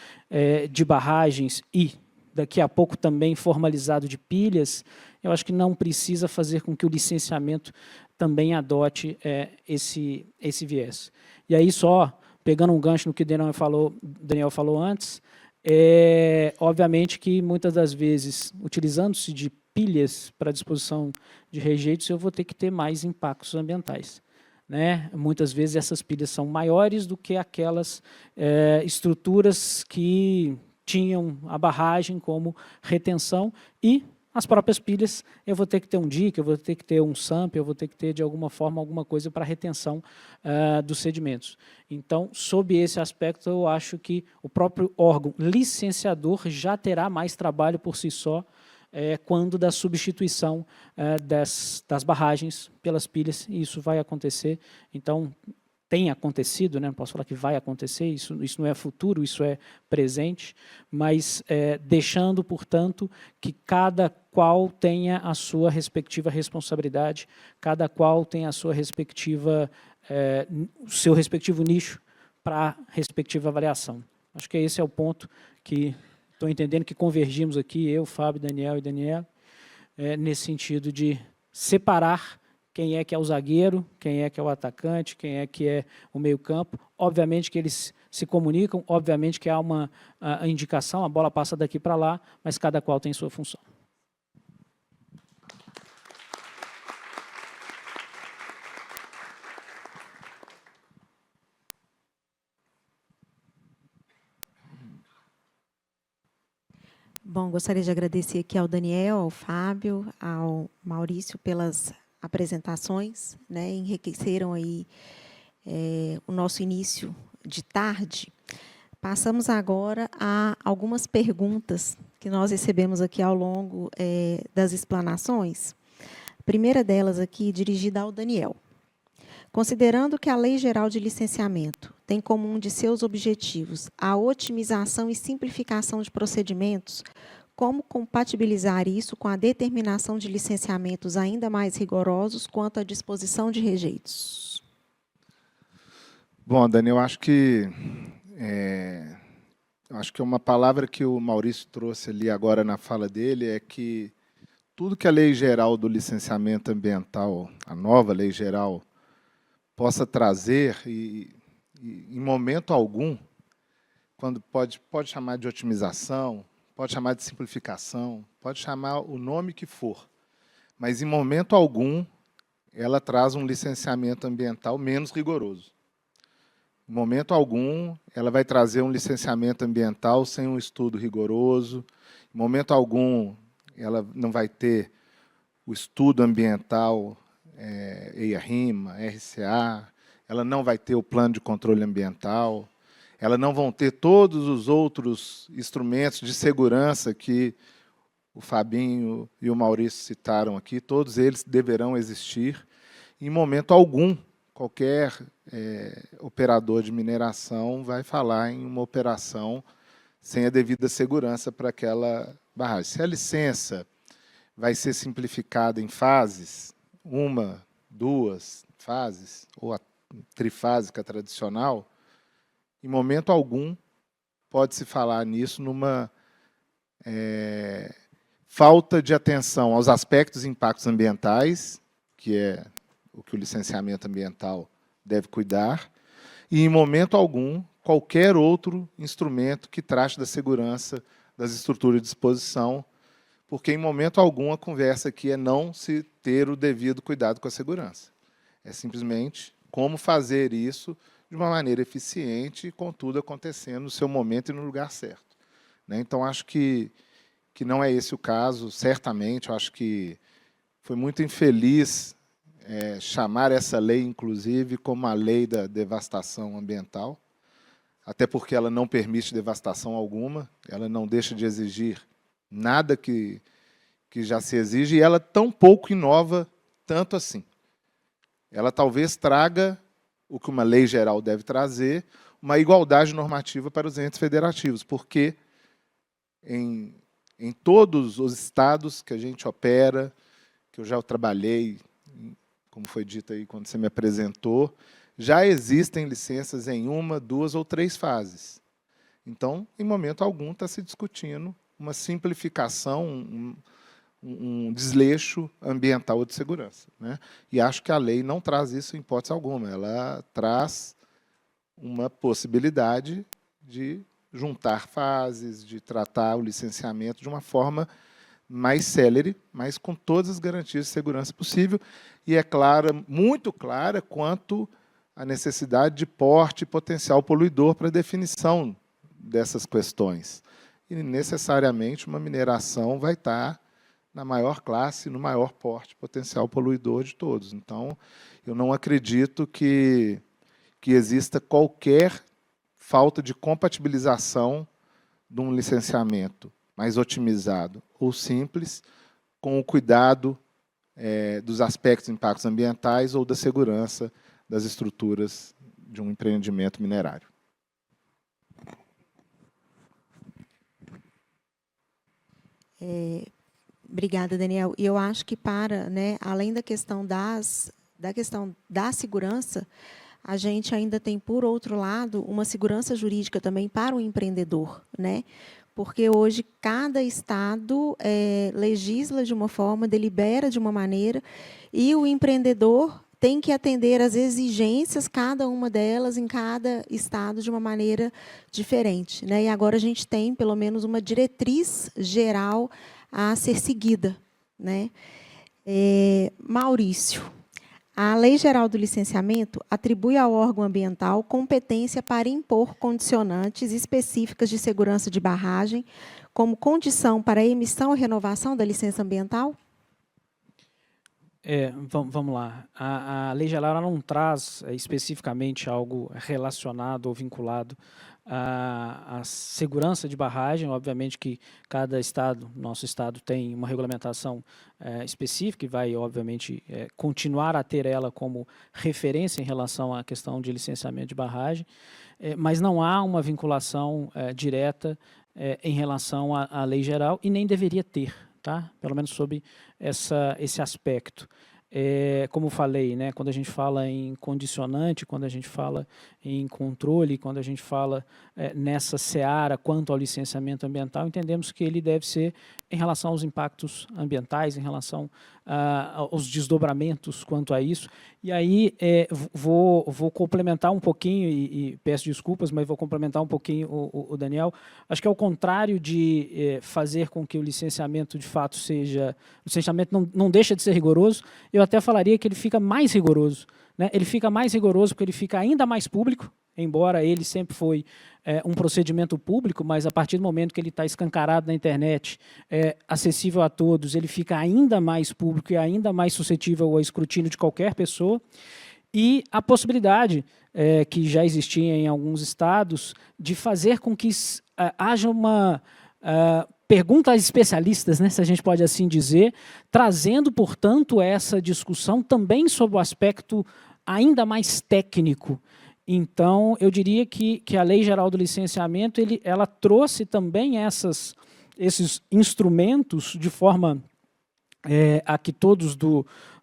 de barragens e, daqui a pouco, também formalizado de pilhas, eu acho que não precisa fazer com que o licenciamento também adote esse viés. E aí, só pegando um gancho no que o Daniel falou antes, obviamente que muitas das vezes, utilizando-se de pilhas para disposição de rejeitos, eu vou ter que ter mais impactos ambientais, né? Muitas vezes essas pilhas são maiores do que aquelas estruturas que tinham a barragem como retenção, e as próprias pilhas, eu vou ter que ter um dique, eu vou ter que ter um SAMP, eu vou ter que ter, de alguma forma, alguma coisa para retenção dos sedimentos. Então, sob esse aspecto, eu acho que o próprio órgão licenciador já terá mais trabalho por si só quando da substituição das barragens pelas pilhas, e isso vai acontecer. Então, tem acontecido, né? Não posso falar que vai acontecer, isso não é futuro, isso é presente, mas deixando, portanto, que cada qual tenha a sua respectiva responsabilidade, cada qual tenha a sua respectiva, o seu respectivo nicho para a respectiva avaliação. Acho que esse é o ponto que estou entendendo que convergimos aqui, eu, Fábio, Daniel e Daniela, nesse sentido de separar quem é que é o zagueiro, quem é que é o atacante, quem é que é o meio-campo. Obviamente que eles se comunicam, obviamente que há uma indicação, a bola passa daqui para lá, mas cada qual tem sua função. Bom, gostaria de agradecer aqui ao Daniel, ao Fábio, ao Maurício pelas apresentações, né, enriqueceram aí o nosso início de tarde. Passamos agora a algumas perguntas que nós recebemos aqui ao longo das explanações. A primeira delas aqui, dirigida ao Daniel. Considerando que a Lei Geral de Licenciamento tem como um de seus objetivos a otimização e simplificação de procedimentos, como compatibilizar isso com a determinação de licenciamentos ainda mais rigorosos quanto à disposição de rejeitos? Bom, Dani, eu acho que uma palavra que o Maurício trouxe ali agora na fala dele é que tudo que a Lei Geral do Licenciamento Ambiental, a nova Lei Geral, possa trazer, e em momento algum, quando pode chamar de otimização, pode chamar de simplificação, pode chamar o nome que for, mas em momento algum ela traz um licenciamento ambiental menos rigoroso. Em momento algum ela vai trazer um licenciamento ambiental sem um estudo rigoroso. Em momento algum ela não vai ter o estudo ambiental EIA-RIMA, RCA, ela não vai ter o plano de controle ambiental, elas não vão ter todos os outros instrumentos de segurança que o Fabinho e o Maurício citaram aqui, todos eles deverão existir. Em momento algum, qualquer operador de mineração vai falar em uma operação sem a devida segurança para aquela barragem. Se a licença vai ser simplificada em fases, 1, 2 fases, ou a trifásica tradicional, em momento algum pode-se falar nisso numa falta de atenção aos aspectos e impactos ambientais, que é o que o licenciamento ambiental deve cuidar, e em momento algum qualquer outro instrumento que trate da segurança das estruturas de disposição, porque em momento algum a conversa aqui é não se ter o devido cuidado com a segurança. É simplesmente como fazer isso de uma maneira eficiente e, com tudo, acontecendo no seu momento e no lugar certo. Então, acho que não é esse o caso, certamente. Eu acho que foi muito infeliz chamar essa lei, inclusive, como a lei da devastação ambiental, até porque ela não permite devastação alguma, ela não deixa de exigir nada que já se exige, e ela tão pouco inova tanto assim. Ela talvez traga o que uma lei geral deve trazer, uma igualdade normativa para os entes federativos, porque em todos os estados que a gente opera, que eu já trabalhei, como foi dito aí quando você me apresentou, já existem licenças em 1, 2 ou 3 fases. Então, em momento algum, está se discutindo uma simplificação, um desleixo ambiental ou de segurança. E acho que a lei não traz isso em hipótese alguma. Ela traz uma possibilidade de juntar fases, de tratar o licenciamento de uma forma mais célere, mas com todas as garantias de segurança possível, e é clara, muito clara, quanto à necessidade de porte e potencial poluidor para a definição dessas questões. E, necessariamente, uma mineração vai estar na maior classe, no maior porte potencial poluidor de todos. Então, eu não acredito que exista qualquer falta de compatibilização de um licenciamento mais otimizado ou simples, com o cuidado dos aspectos de impactos ambientais ou da segurança das estruturas de um empreendimento minerário. Obrigada, Daniel. E eu acho que além da questão da segurança, a gente ainda tem, por outro lado, uma segurança jurídica também para o empreendedor, Porque hoje cada estado legisla de uma forma, delibera de uma maneira, e o empreendedor tem que atender às exigências, cada uma delas, em cada estado, de uma maneira diferente. E agora a gente tem, pelo menos, uma diretriz geral a ser seguida. Maurício, A Lei Geral do Licenciamento atribui ao órgão ambiental competência para impor condicionantes específicas de segurança de barragem como condição para a emissão ou renovação da licença ambiental? Vamos lá. A lei geral ela não traz especificamente algo relacionado ou vinculado à segurança de barragem. Obviamente que cada estado, nosso estado, tem uma regulamentação específica e vai, obviamente, continuar a ter ela como referência em relação à questão de licenciamento de barragem, mas não há uma vinculação direta em relação à lei geral e nem deveria ter. Tá? Pelo menos sob esse aspecto. Como falei, né, quando a gente fala em condicionante, quando a gente fala em controle, quando a gente fala nessa seara quanto ao licenciamento ambiental, entendemos que ele deve ser em relação aos impactos ambientais, em relação aos desdobramentos quanto a isso. E aí vou complementar um pouquinho, e peço desculpas, mas vou complementar um pouquinho o Daniel. Acho que ao contrário de fazer com que o licenciamento de fato seja... O licenciamento não deixa de ser rigoroso, eu até falaria que ele fica mais rigoroso. Né? Ele fica mais rigoroso porque ele fica ainda mais público, embora ele sempre foi um procedimento público, mas a partir do momento que ele está escancarado na internet, acessível a todos, ele fica ainda mais público e ainda mais suscetível ao escrutínio de qualquer pessoa. E a possibilidade, que já existia em alguns estados, de fazer com que haja uma pergunta a especialistas, né, se a gente pode assim dizer, trazendo, portanto, essa discussão também sobre o aspecto ainda mais técnico. Então, eu diria que a Lei Geral do Licenciamento ela trouxe também esses instrumentos de forma a que todos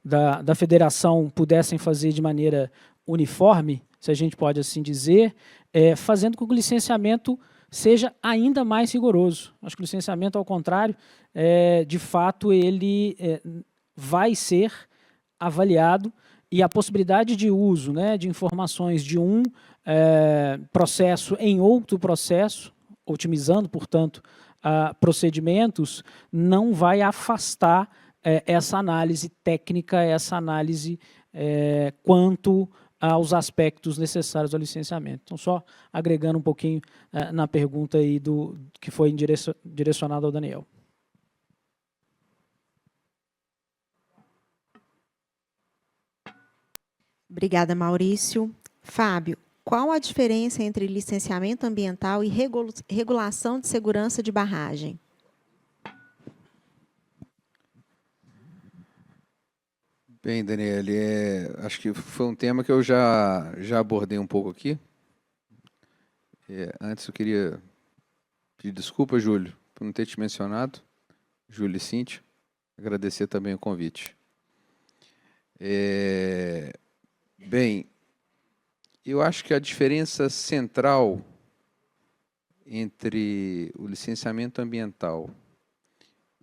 da federação pudessem fazer de maneira uniforme, se a gente pode assim dizer, fazendo com que o licenciamento seja ainda mais rigoroso. Acho que o licenciamento, ao contrário, de fato, ele vai ser avaliado e a possibilidade de uso, né, de informações de um processo em outro processo, otimizando, portanto, procedimentos, não vai afastar essa análise técnica, essa análise quanto aos aspectos necessários ao licenciamento. Então, só agregando um pouquinho na pergunta aí que foi direcionada ao Daniel. Obrigada, Maurício. Fábio, qual a diferença entre licenciamento ambiental e regulação de segurança de barragem? Bem, Daniele, acho que foi um tema que eu já abordei um pouco aqui. Antes eu queria pedir desculpa, Júlio, por não ter te mencionado, Júlio e Cíntia, agradecer também o convite. Bem, eu acho que a diferença central entre o licenciamento ambiental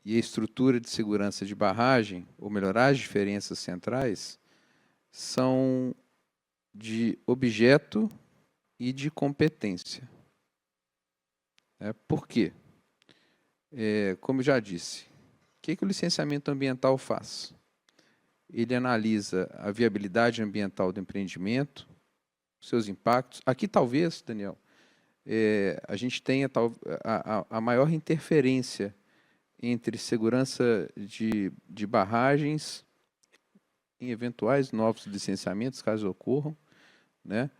e a estrutura de segurança de barragem, ou melhor, as diferenças centrais, são de objeto e de competência. Por quê? Como eu já disse, o que o licenciamento ambiental faz? Ele analisa a viabilidade ambiental do empreendimento, seus impactos. Aqui, talvez, Daniel, a gente tenha a maior interferência entre segurança de barragens em eventuais novos licenciamentos, caso ocorram, né?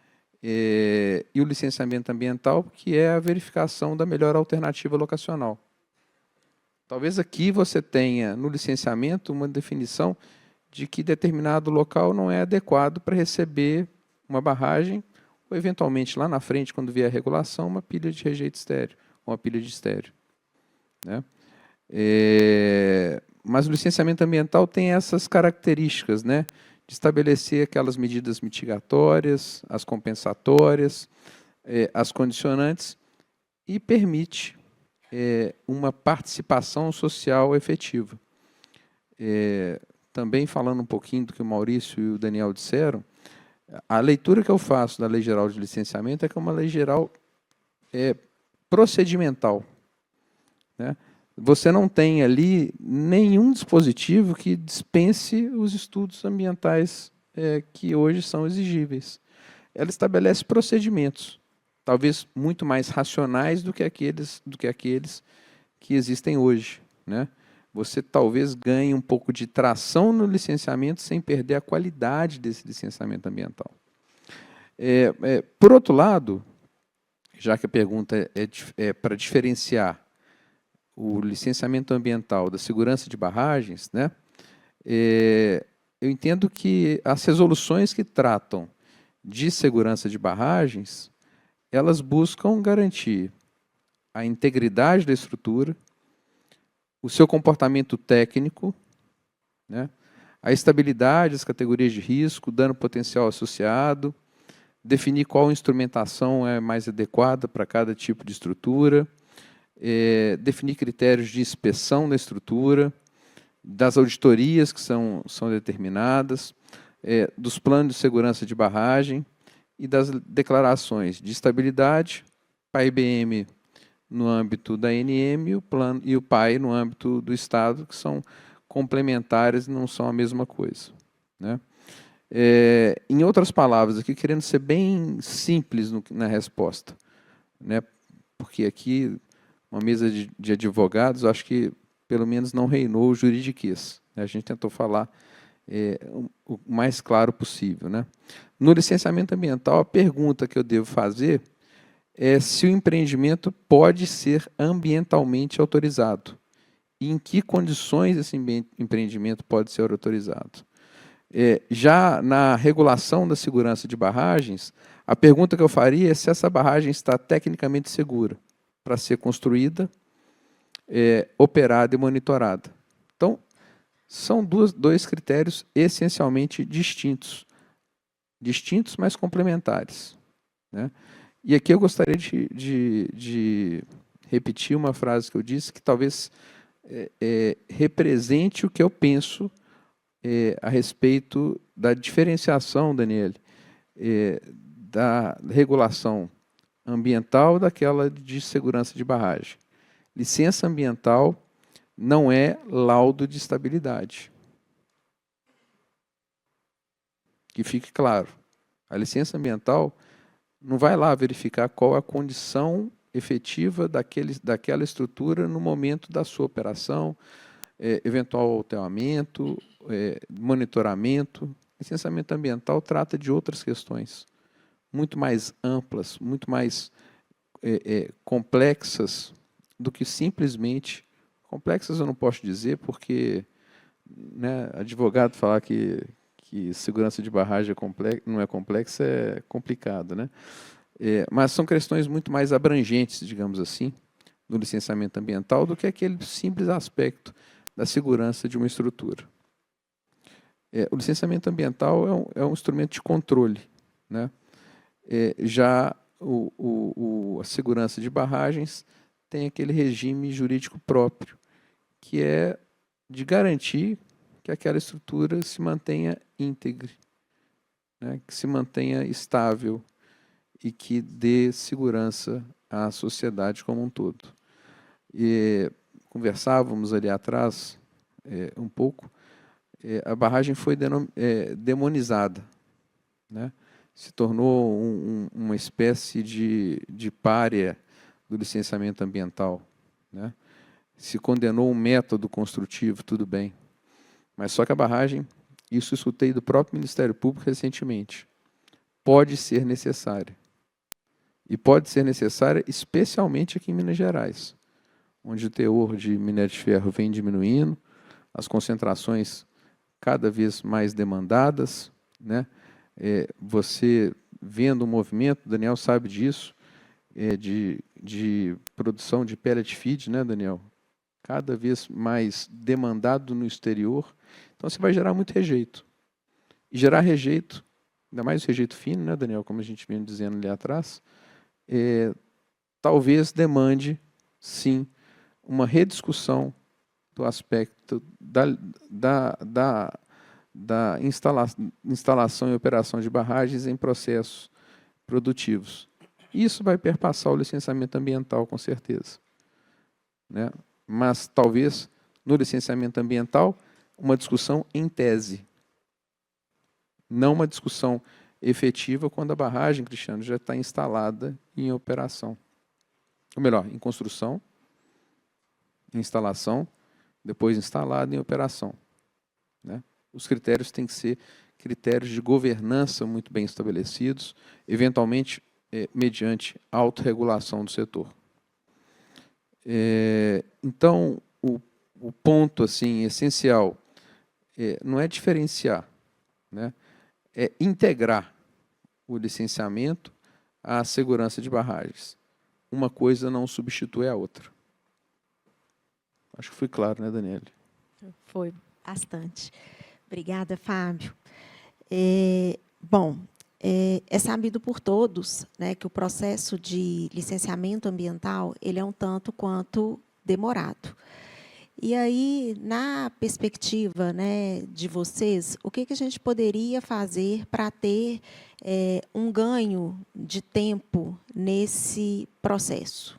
E o licenciamento ambiental, que é a verificação da melhor alternativa locacional. Talvez aqui você tenha, no licenciamento, uma definição de que determinado local não é adequado para receber uma barragem, ou, eventualmente, lá na frente, quando vier a regulação, uma pilha de rejeito estéreo, ou uma pilha de estéreo. Né? Mas o licenciamento ambiental tem essas características, né, de estabelecer aquelas medidas mitigatórias, as compensatórias, as condicionantes, e permite uma participação social efetiva. Também falando um pouquinho do que o Maurício e o Daniel disseram, a leitura que eu faço da Lei Geral de Licenciamento é que é uma lei geral procedimental. Né? Você não tem ali nenhum dispositivo que dispense os estudos ambientais que hoje são exigíveis. Ela estabelece procedimentos, talvez muito mais racionais do que aqueles que existem hoje, né? Você talvez ganhe um pouco de tração no licenciamento sem perder a qualidade desse licenciamento ambiental. Por outro lado, já que a pergunta é para diferenciar o licenciamento ambiental da segurança de barragens, né? Eu entendo que as resoluções que tratam de segurança de barragens, elas buscam garantir a integridade da estrutura, o seu comportamento técnico, né? A estabilidade, as categorias de risco, dano potencial associado, definir qual instrumentação é mais adequada para cada tipo de estrutura, definir critérios de inspeção da estrutura, das auditorias que são determinadas, dos planos de segurança de barragem e das declarações de estabilidade, PAI-BM no âmbito da ANM e o PAI no âmbito do Estado, que são complementares e não são a mesma coisa, né? Em outras palavras, aqui querendo ser bem simples na resposta, né? Porque aqui, uma mesa de advogados, acho que pelo menos não reinou o juridiquês, né? A gente tentou falar o mais claro possível, né? No licenciamento ambiental, a pergunta que eu devo fazer é se o empreendimento pode ser ambientalmente autorizado e em que condições esse empreendimento pode ser autorizado. Já na regulação da segurança de barragens, a pergunta que eu faria é se essa barragem está tecnicamente segura para ser construída, operada e monitorada. Então, são dois critérios essencialmente distintos, mas complementares, né? E aqui eu gostaria de repetir uma frase que eu disse, que talvez represente o que eu penso a respeito da diferenciação, Daniele, da regulação ambiental daquela de segurança de barragem. Licença ambiental não é laudo de estabilidade. Que fique claro. A licença ambiental não vai lá verificar qual é a condição efetiva daquela estrutura no momento da sua operação, eventual alteamento, monitoramento. Licenciamento ambiental trata de outras questões, muito mais amplas, muito mais complexas do que simplesmente... Complexas eu não posso dizer, porque, né, advogado falar que segurança de barragem não é complexa é complicado, né? Mas são questões muito mais abrangentes, digamos assim, do licenciamento ambiental do que aquele simples aspecto da segurança de uma estrutura. O licenciamento ambiental é um instrumento de controle, né? Já a segurança de barragens tem aquele regime jurídico próprio, que é de garantir que aquela estrutura se mantenha íntegra, né? Que se mantenha estável e que dê segurança à sociedade como um todo. E conversávamos ali atrás um pouco, a barragem foi demonizada, né? Se tornou uma espécie de pária do licenciamento ambiental, né? Se condenou um método construtivo, tudo bem. Mas só que a barragem, isso eu escutei do próprio Ministério Público recentemente, pode ser necessária. E pode ser necessária especialmente aqui em Minas Gerais, onde o teor de minério de ferro vem diminuindo, as concentrações cada vez mais demandadas, né? Você vendo o movimento, o Daniel sabe disso, de produção de pellet feed, né, Daniel? Cada vez mais demandado no exterior. Então, você vai gerar muito rejeito. E gerar rejeito, ainda mais o rejeito fino, né, Daniel, como a gente vinha dizendo ali atrás, talvez demande, sim, uma rediscussão do aspecto da instalação e operação de barragens em processos produtivos. Isso vai perpassar o licenciamento ambiental, com certeza, né? Mas, talvez, no licenciamento ambiental, uma discussão em tese. Não uma discussão efetiva quando a barragem, Cristiano, já está instalada e em operação. Ou melhor, em construção, em instalação, depois instalada e em operação, né? Os critérios têm que ser critérios de governança muito bem estabelecidos, eventualmente mediante autorregulação do setor. Então, o ponto assim, essencial não é diferenciar, né? É integrar o licenciamento à segurança de barragens. Uma coisa não substitui a outra. Acho que foi claro, né, Daniele? Foi bastante. Obrigada, Fábio. Bom, é sabido por todos, né, que o processo de licenciamento ambiental ele é um tanto quanto demorado. E aí, na perspectiva, né, de vocês, o que a gente poderia fazer para ter um ganho de tempo nesse processo?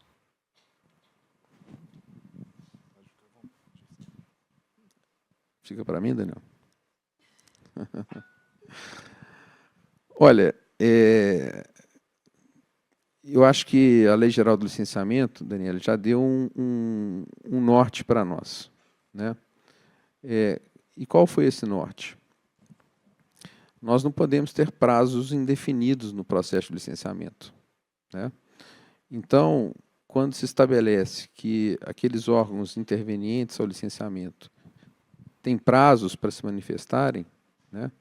Fica para mim, Daniel? Olha, eu acho que a Lei Geral do Licenciamento, Daniel, já deu um norte para nós, né? E qual foi esse norte? Nós não podemos ter prazos indefinidos no processo de licenciamento, né? Então, quando se estabelece que aqueles órgãos intervenientes ao licenciamento têm prazos para se manifestarem, né,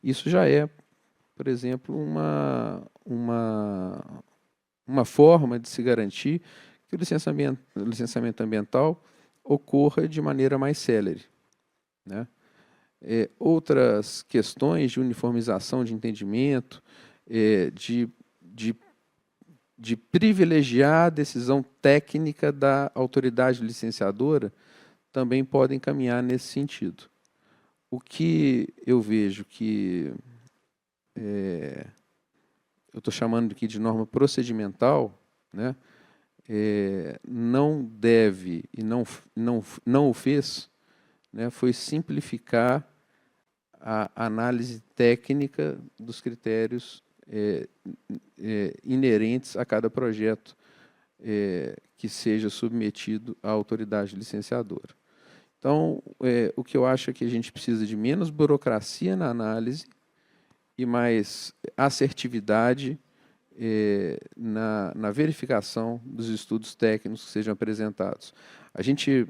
isso já é, por exemplo, uma forma de se garantir que o licenciamento ambiental ocorra de maneira mais célere, né? Outras questões de uniformização de entendimento, de privilegiar a decisão técnica da autoridade licenciadora, também podem caminhar nesse sentido. O que eu vejo que eu estou chamando aqui de norma procedimental, né, não deve e não o fez, né, foi simplificar a análise técnica dos critérios inerentes a cada projeto que seja submetido à autoridade licenciadora. Então, o que eu acho é que a gente precisa de menos burocracia na análise e mais assertividade na verificação dos estudos técnicos que sejam apresentados. A gente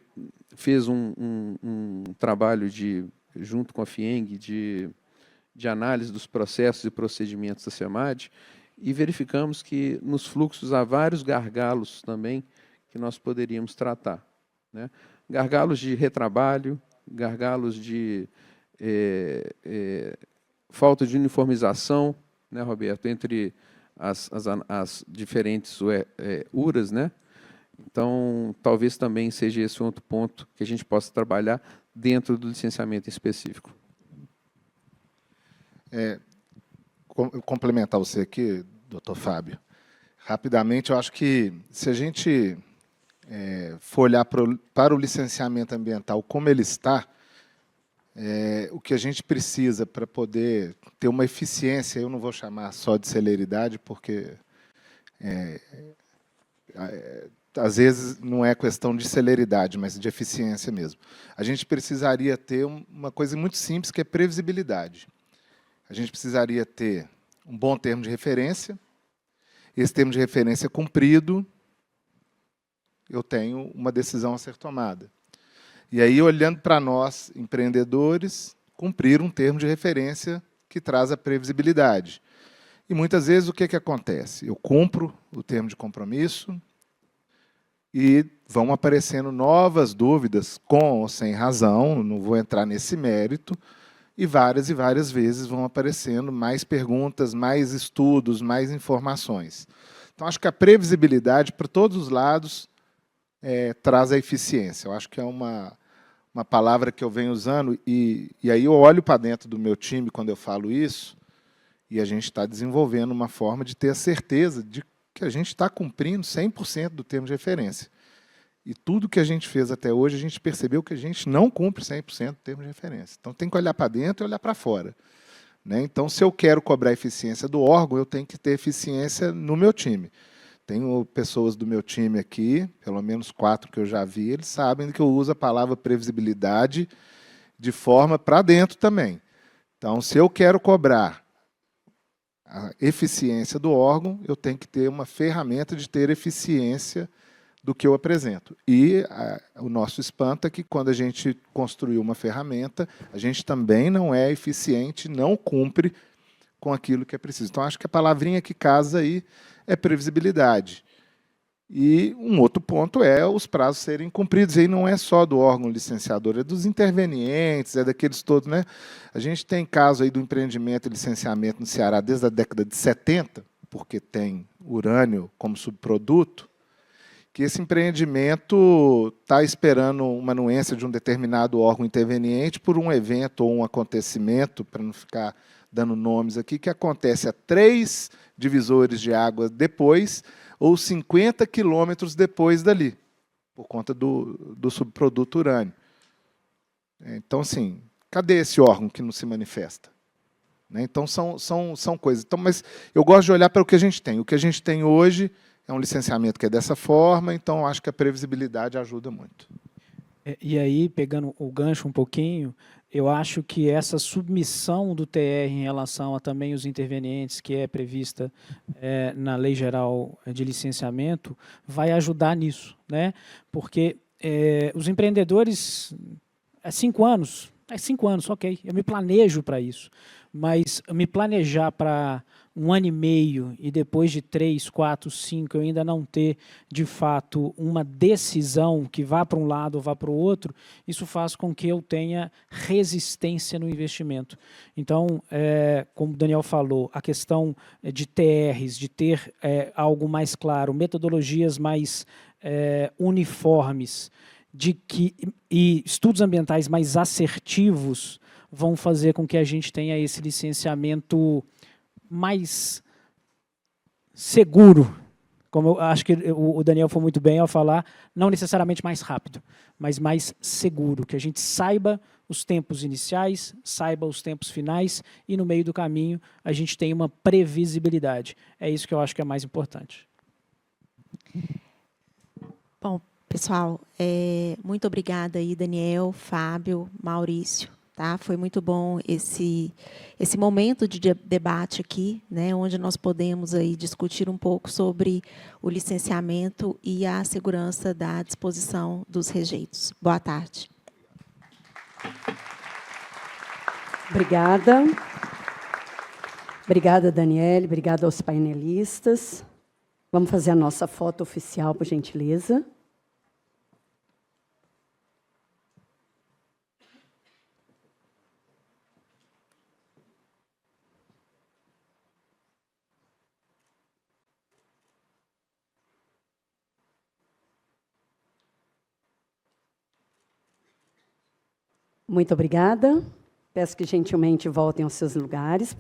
fez um trabalho junto com a FIENG de análise dos processos e procedimentos da SEMAD e verificamos que nos fluxos há vários gargalos também que nós poderíamos tratar, né? Gargalos de retrabalho, gargalos de falta de uniformização, né, Roberto, entre as diferentes URAs, né? Então, talvez também seja esse outro ponto que a gente possa trabalhar dentro do licenciamento específico. Complementar você aqui, doutor Fábio. Rapidamente, eu acho que se a gente for olhar para o licenciamento ambiental como ele está, o que a gente precisa para poder ter uma eficiência, eu não vou chamar só de celeridade, porque às vezes não é questão de celeridade, mas de eficiência mesmo. A gente precisaria ter uma coisa muito simples, que é previsibilidade. A gente precisaria ter um bom termo de referência. Esse termo de referência cumprido, eu tenho uma decisão a ser tomada. E aí, olhando para nós, empreendedores, cumprir um termo de referência que traz a previsibilidade. E muitas vezes o que acontece? Eu cumpro o termo de compromisso e vão aparecendo novas dúvidas, com ou sem razão, não vou entrar nesse mérito, e várias vezes vão aparecendo mais perguntas, mais estudos, mais informações. Então, acho que a previsibilidade, para todos os lados, traz a eficiência. Eu acho que é uma palavra que eu venho usando, e aí eu olho para dentro do meu time quando eu falo isso, e a gente está desenvolvendo uma forma de ter a certeza de que a gente está cumprindo 100% do termo de referência. E tudo que a gente fez até hoje, a gente percebeu que a gente não cumpre 100% do termo de referência. Então, tem que olhar para dentro e olhar para fora. né? Então, se eu quero cobrar eficiência do órgão, eu tenho que ter eficiência no meu time. Tenho pessoas do meu time aqui, pelo menos 4 que eu já vi, eles sabem que eu uso a palavra previsibilidade de forma para dentro também. Então, se eu quero cobrar a eficiência do órgão, eu tenho que ter uma ferramenta de ter eficiência do que eu apresento. E o nosso espanto é que, quando a gente construiu uma ferramenta, a gente também não é eficiente, não cumpre com aquilo que é preciso. Então, acho que a palavrinha que casa aí é previsibilidade. E um outro ponto é os prazos serem cumpridos. E aí não é só do órgão licenciador, é dos intervenientes, é daqueles todos, né? A gente tem caso aí do empreendimento e licenciamento no Ceará desde a década de 70, porque tem urânio como subproduto, que esse empreendimento está esperando uma anuência de um determinado órgão interveniente por um evento ou um acontecimento, para não ficar dando nomes aqui, que acontece a 3 divisores de água depois, ou 50 quilômetros depois dali, por conta do subproduto urânio. Então, assim, cadê esse órgão que não se manifesta? Né? Então, são coisas. Então, mas eu gosto de olhar para o que a gente tem. O que a gente tem hoje é um licenciamento que é dessa forma, então acho que a previsibilidade ajuda muito. E aí, pegando o gancho um pouquinho, eu acho que essa submissão do TR em relação a também os intervenientes, que é prevista na Lei Geral de Licenciamento, vai ajudar nisso, né? Porque os empreendedores, 5 anos, 5 anos, ok, eu me planejo para isso, mas me planejar para 1 ano e meio e depois de 3, 4, 5 eu ainda não ter, de fato, uma decisão que vá para um lado ou vá para o outro, isso faz com que eu tenha resistência no investimento. Então, como o Daniel falou, a questão de TRs, de ter algo mais claro, metodologias mais uniformes, e estudos ambientais mais assertivos vão fazer com que a gente tenha esse licenciamento mais seguro, como eu acho que o Daniel foi muito bem ao falar, não necessariamente mais rápido, mas mais seguro, que a gente saiba os tempos iniciais, saiba os tempos finais e no meio do caminho a gente tem uma previsibilidade. É isso que eu acho que é mais importante. Bom, pessoal, muito obrigada aí, Daniel, Fábio, Maurício. Tá? Foi muito bom esse momento de debate aqui, né, onde nós podemos aí discutir um pouco sobre o licenciamento e a segurança da disposição dos rejeitos. Boa tarde. Obrigada. Obrigada, Daniele. Obrigada aos painelistas. Vamos fazer a nossa foto oficial, por gentileza. Muito obrigada. Peço que gentilmente voltem aos seus lugares.